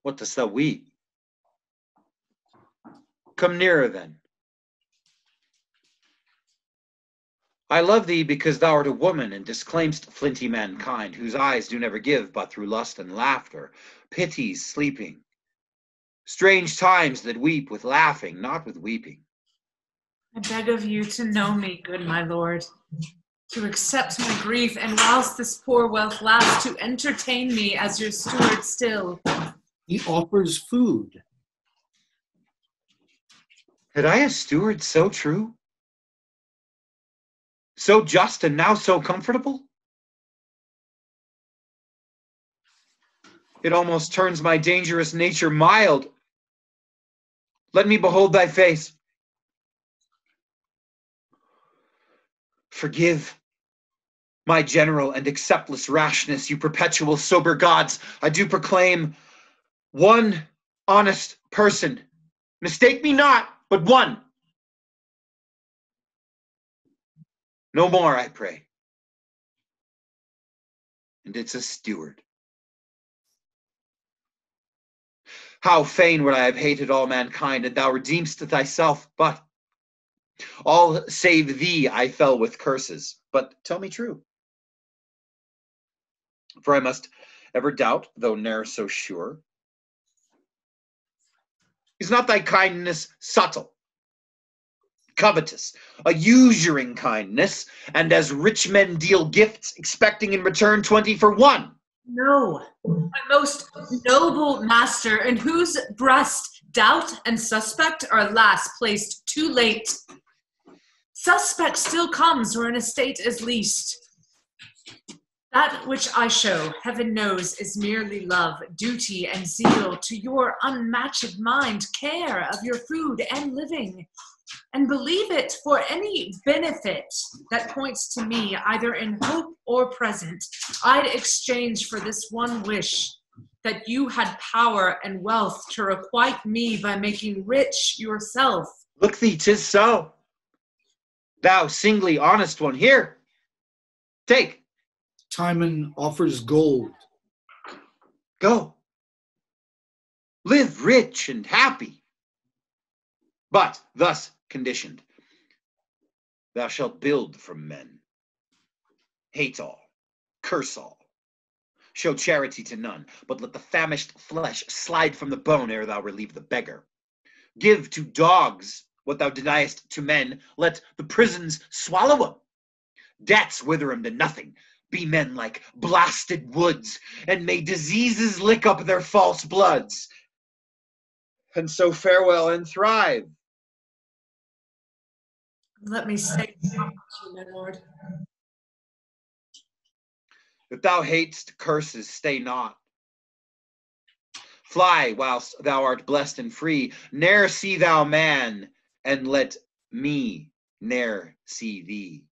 What dost thou weep? Come nearer then. I love thee because thou art a woman and disclaim'st flinty mankind, whose eyes do never give but through lust and laughter, pities sleeping. Strange times that weep with laughing, not with weeping. I beg of you to know me, good my lord, to accept my grief, and whilst this poor wealth lasts, to entertain me as your steward still. He offers food. Had I a steward so true? So just and now so comfortable? It almost turns my dangerous nature mild. Let me behold thy face. Forgive my general and acceptless rashness, you perpetual sober gods. I do proclaim one honest person. Mistake me not, but one. No more, I pray. And it's a steward. How fain would I have hated all mankind, and thou redeem'st thyself, but all save thee I fell with curses. But tell me true. For I must ever doubt, though ne'er so sure. Is not thy kindness subtle, covetous, a usuring kindness, and as rich men deal gifts, expecting in return 20 for 1? No, my most noble master, in whose breast doubt and suspect are last placed too late. Suspect still comes where an estate is leased. That which I show, heaven knows, is merely love, duty, and zeal to your unmatched mind, care of your food and living. And believe it, for any benefit that points to me, either in hope or present, I'd exchange for this one wish, that you had power and wealth to requite me by making rich yourself. Look thee, 'tis so. Thou singly honest one, here, take. Timon offers gold. Go. Live rich and happy. But thus conditioned, thou shalt build from men. Hate all, curse all, show charity to none, but let the famished flesh slide from the bone ere thou relieve the beggar. Give to dogs what thou deniest to men, let the prisons swallow 'em. Debts wither 'em to nothing. Be men like blasted woods, and may diseases lick up their false bloods. And so farewell and thrive. Let me say something to you, my lord. If thou hatest curses, stay not. Fly whilst thou art blessed and free. Ne'er see thou man, and let me ne'er see thee.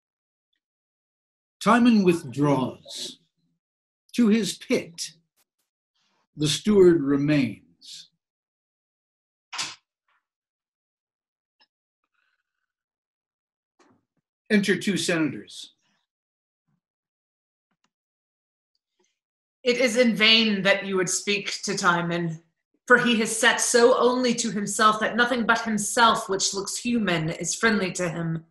Timon withdraws to his pit. The steward remains. Enter 2 senators. It is in vain that you would speak to Timon, for he has set so only to himself that nothing but himself which looks human is friendly to him.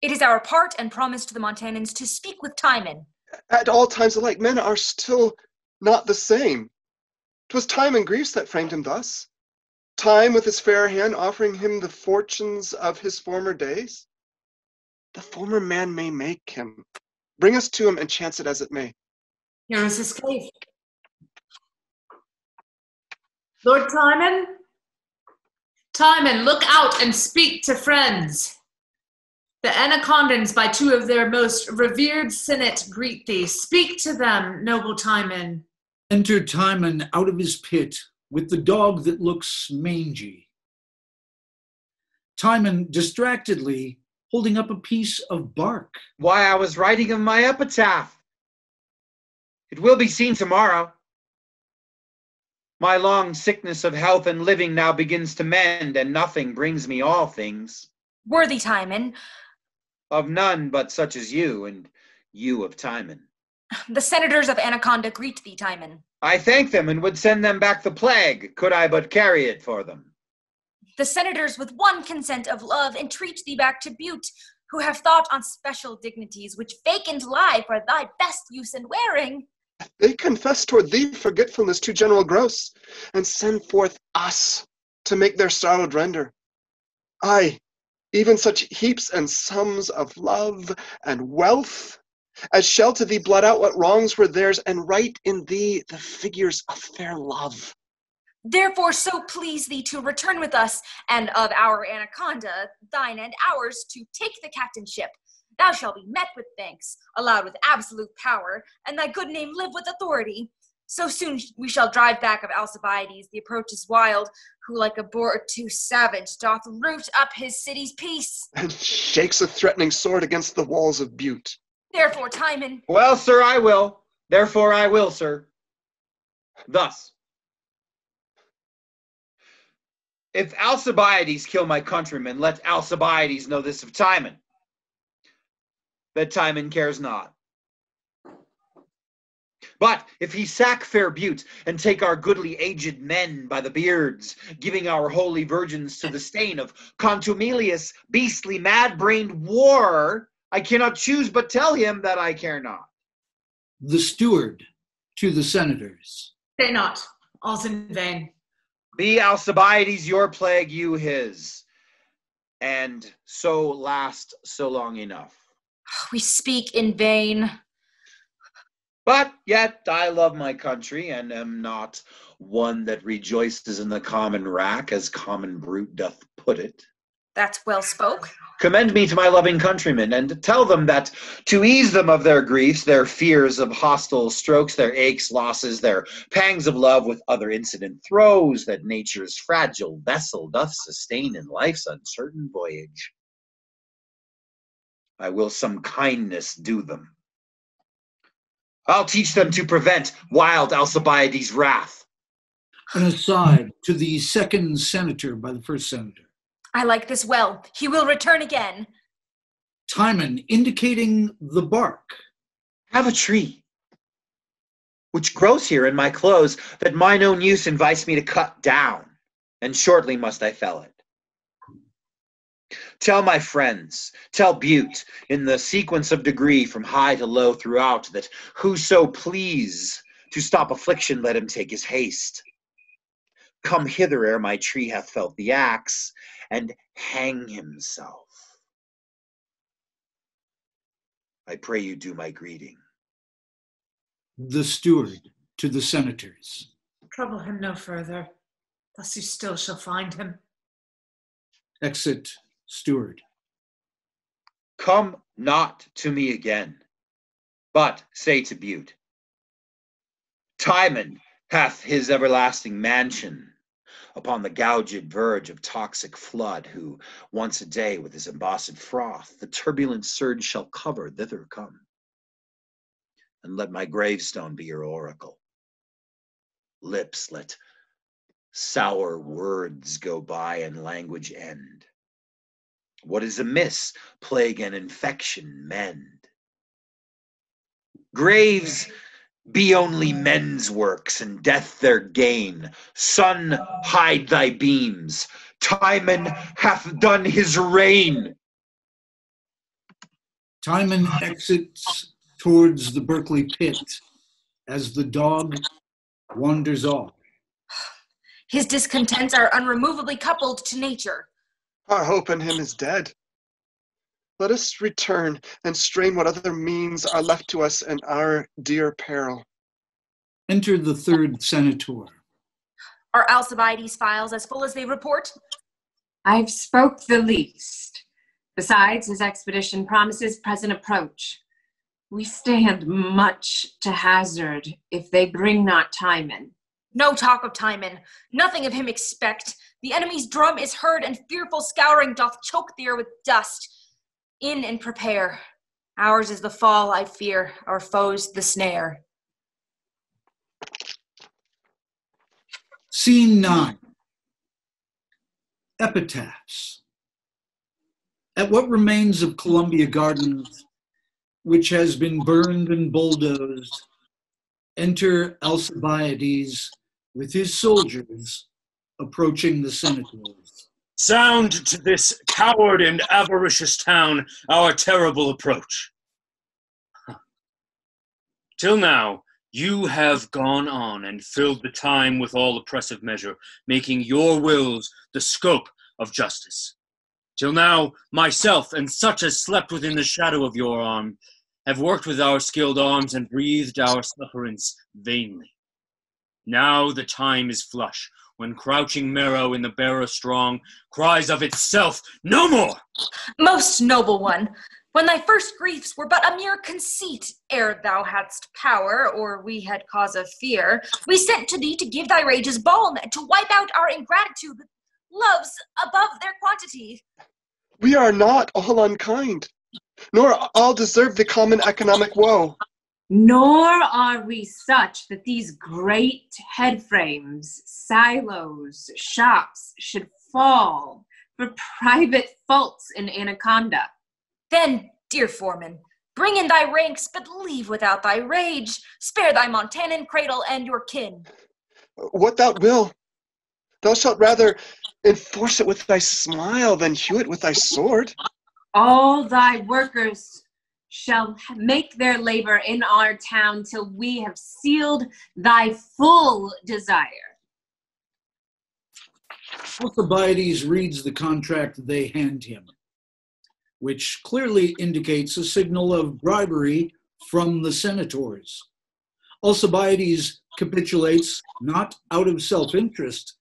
It is our part and promise to the Montanans to speak with Timon. At all times alike, men are still not the same. 'Twas time and griefs that framed him thus. Time with his fair hand offering him the fortunes of his former days. The former man may make him. Bring us to him and chance it as it may. Here is his cave. Lord Timon? Timon, look out and speak to friends. The Anacondans by 2 of their most revered senate greet thee. Speak to them, noble Timon. Enter Timon out of his pit with the dog that looks mangy. Timon distractedly holding up a piece of bark. Why, I was writing of my epitaph. It will be seen tomorrow. My long sickness of health and living now begins to mend, and nothing brings me all things. Worthy Timon, Of none but such as you, and you of Timon. the senators of Anaconda greet thee, Timon. I thank them and would send them back the plague, could I but carry it for them. The senators with one consent of love entreat thee back to Butte, who have thought on special dignities which vacant lie for thy best use and wearing. They confess toward thee forgetfulness too general gross, and send forth us to make their sorrowed render. Aye, even such heaps and sums of love and wealth, as shall to thee blot out what wrongs were theirs, and write in thee the figures of fair love. Therefore so please thee to return with us, and of our Anaconda, thine and ours, to take the captainship. Thou shalt be met with thanks, allowed with absolute power, and thy good name live with authority. So soon we shall drive back of Alcibiades, the approach is wild, who like a boar too savage doth root up his city's peace. And shakes a threatening sword against the walls of Butte. Therefore, Timon. Well, sir, I will. Therefore I will, sir. Thus, if Alcibiades kill my countrymen, let Alcibiades know this of Timon, that Timon cares not. But if he sack fair Butte, and take our goodly aged men by the beards, giving our holy virgins to the stain of contumelious, beastly, mad-brained war, I cannot choose but tell him that I care not. The steward to the senators. Say not, all's in vain. Be Alcibiades your plague, you his, and so last so long enough. We speak in vain. But yet I love my country, and am not one that rejoices in the common rack, as common brute doth put it. That's well spoke. Commend me to my loving countrymen, and tell them that to ease them of their griefs, their fears of hostile strokes, their aches, losses, their pangs of love with other incident throes that nature's fragile vessel doth sustain in life's uncertain voyage, I will some kindness do them. I'll teach them to prevent wild Alcibiades' wrath. An aside to the second senator by the first senator. I like this well. He will return again. Timon indicating the bark. Have a tree, which grows here in my clothes, that mine own use invites me to cut down, and shortly must I fell it. Tell my friends, tell Butte, in the sequence of degree from high to low throughout, that whoso please to stop affliction, let him take his haste. Come hither ere my tree hath felt the axe, and hang himself. I pray you do my greeting. The steward to the senators. Trouble him no further, thus you still shall find him. Exit steward. Come not to me again, but say to Butte, Timon hath his everlasting mansion upon the gouged verge of toxic flood, who once a day with his embossed froth the turbulent surge shall cover, thither come. And let my gravestone be your oracle. Lips let sour words go by and language end. What is amiss, plague and infection mend. Graves be only men's works, and death their gain. Sun, hide thy beams. Timon hath done his reign. Timon exits towards the Berkeley pit as the dog wanders off. His discontents are unremovably coupled to nature. Our hope in him is dead. Let us return and strain what other means are left to us in our dear peril. Enter the third senator. Are Alcibiades' files as full as they report? I've spoke the least. Besides, his expedition promises present approach. We stand much to hazard if they bring not Timon. No talk of Timon. Nothing of him expect. The enemy's drum is heard, and fearful scouring doth choke the air with dust. In and prepare. Ours is the fall, I fear, our foes the snare. Scene 9. Epitaphs. At what remains of Columbia Gardens, which has been burned and bulldozed, enter Alcibiades with his soldiers approaching the senators. Sound to this coward and avaricious town our terrible approach. Till now, you have gone on and filled the time with all oppressive measure, making your wills the scope of justice. Till now, myself and such as slept within the shadow of your arm have worked with our skilled arms and breathed our sufferance vainly. Now the time is flush, when crouching marrow in the bearer strong cries of itself, no more! Most noble one, when thy first griefs were but a mere conceit, ere thou hadst power, or we had cause of fear, we sent to thee to give thy rages balm, to wipe out our ingratitude with loves above their quantity. We are not all unkind, nor all deserve the common economic woe. Nor are we such that these great head frames, silos, shops should fall for private faults in Anaconda. Then, dear foreman, bring in thy ranks, but leave without thy rage. Spare thy Montanan cradle and your kin. What thou will. Thou shalt rather enforce it with thy smile than hew it with thy sword. All thy workers shall make their labor in our town till we have sealed thy full desire. Alcibiades reads the contract they hand him, which clearly indicates a signal of bribery from the senators. Alcibiades capitulates not out of self-interest,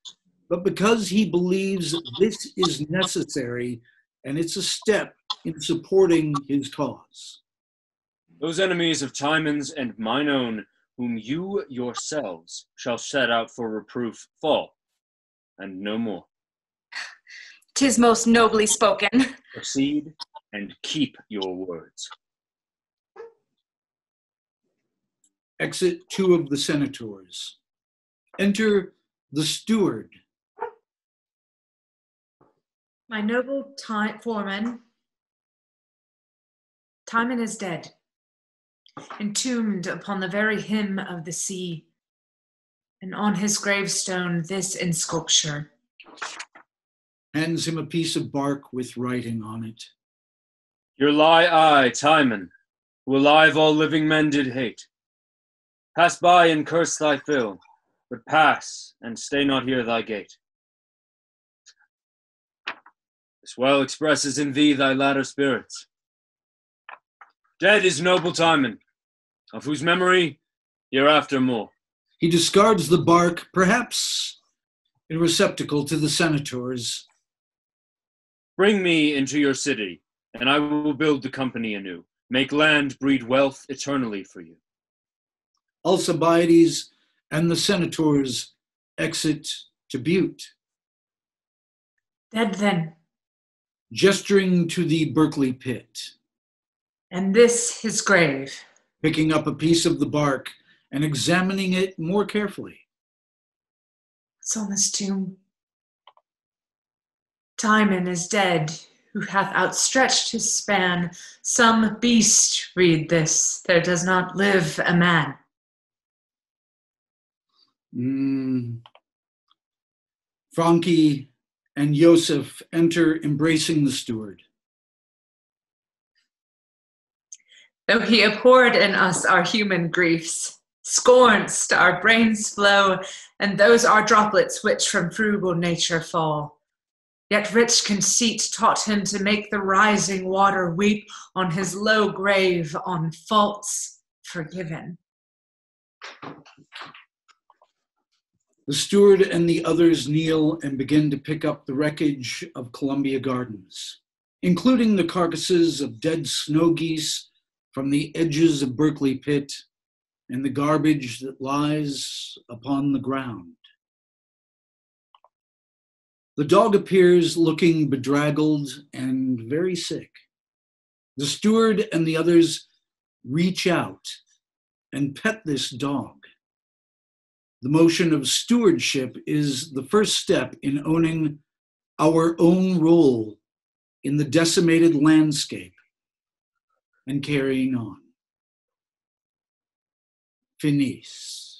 but because he believes this is necessary and it's a step in supporting his cause. Those enemies of Timon's and mine own, whom you yourselves shall set out for reproof, fall, and no more. 'Tis most nobly spoken. Proceed and keep your words. Exit 2 of the senators. Enter the steward. My noble foreman, Timon is dead, entombed upon the very hem of the sea, and on his gravestone this insculpture. Hands him a piece of bark with writing on it. Here lie I, Timon, who alive all living men did hate. Pass by and curse thy fill, but pass and stay not here thy gate. This well expresses in thee thy latter spirits. Dead is noble Timon, of whose memory hereafter more. He discards the bark, perhaps in receptacle to the senators. Bring me into your city, and I will build the company anew, make land breed wealth eternally for you. Alcibiades and the senators exit to Butte. Dead then, Gesturing to the Berkeley pit, and this his grave. picking up a piece of the bark and examining it more carefully. What's on this tomb? Timon is dead, who hath outstretched his span. Some beast, read this, there does not live a man. Frankie and Joseph enter, embracing the steward. Though he abhorred in us our human griefs, scorns to our brains flow, and those are droplets which from frugal nature fall. Yet rich conceit taught him to make the rising water weep on his low grave, on faults forgiven. The steward and the others kneel and begin to pick up the wreckage of Columbia Gardens, including the carcasses of dead snow geese from the edges of Berkeley Pit and the garbage that lies upon the ground. The dog appears looking bedraggled and very sick. The steward and the others reach out and pet this dog. The motion of stewardship is the first step in owning our own role in the decimated landscape and carrying on. Finis.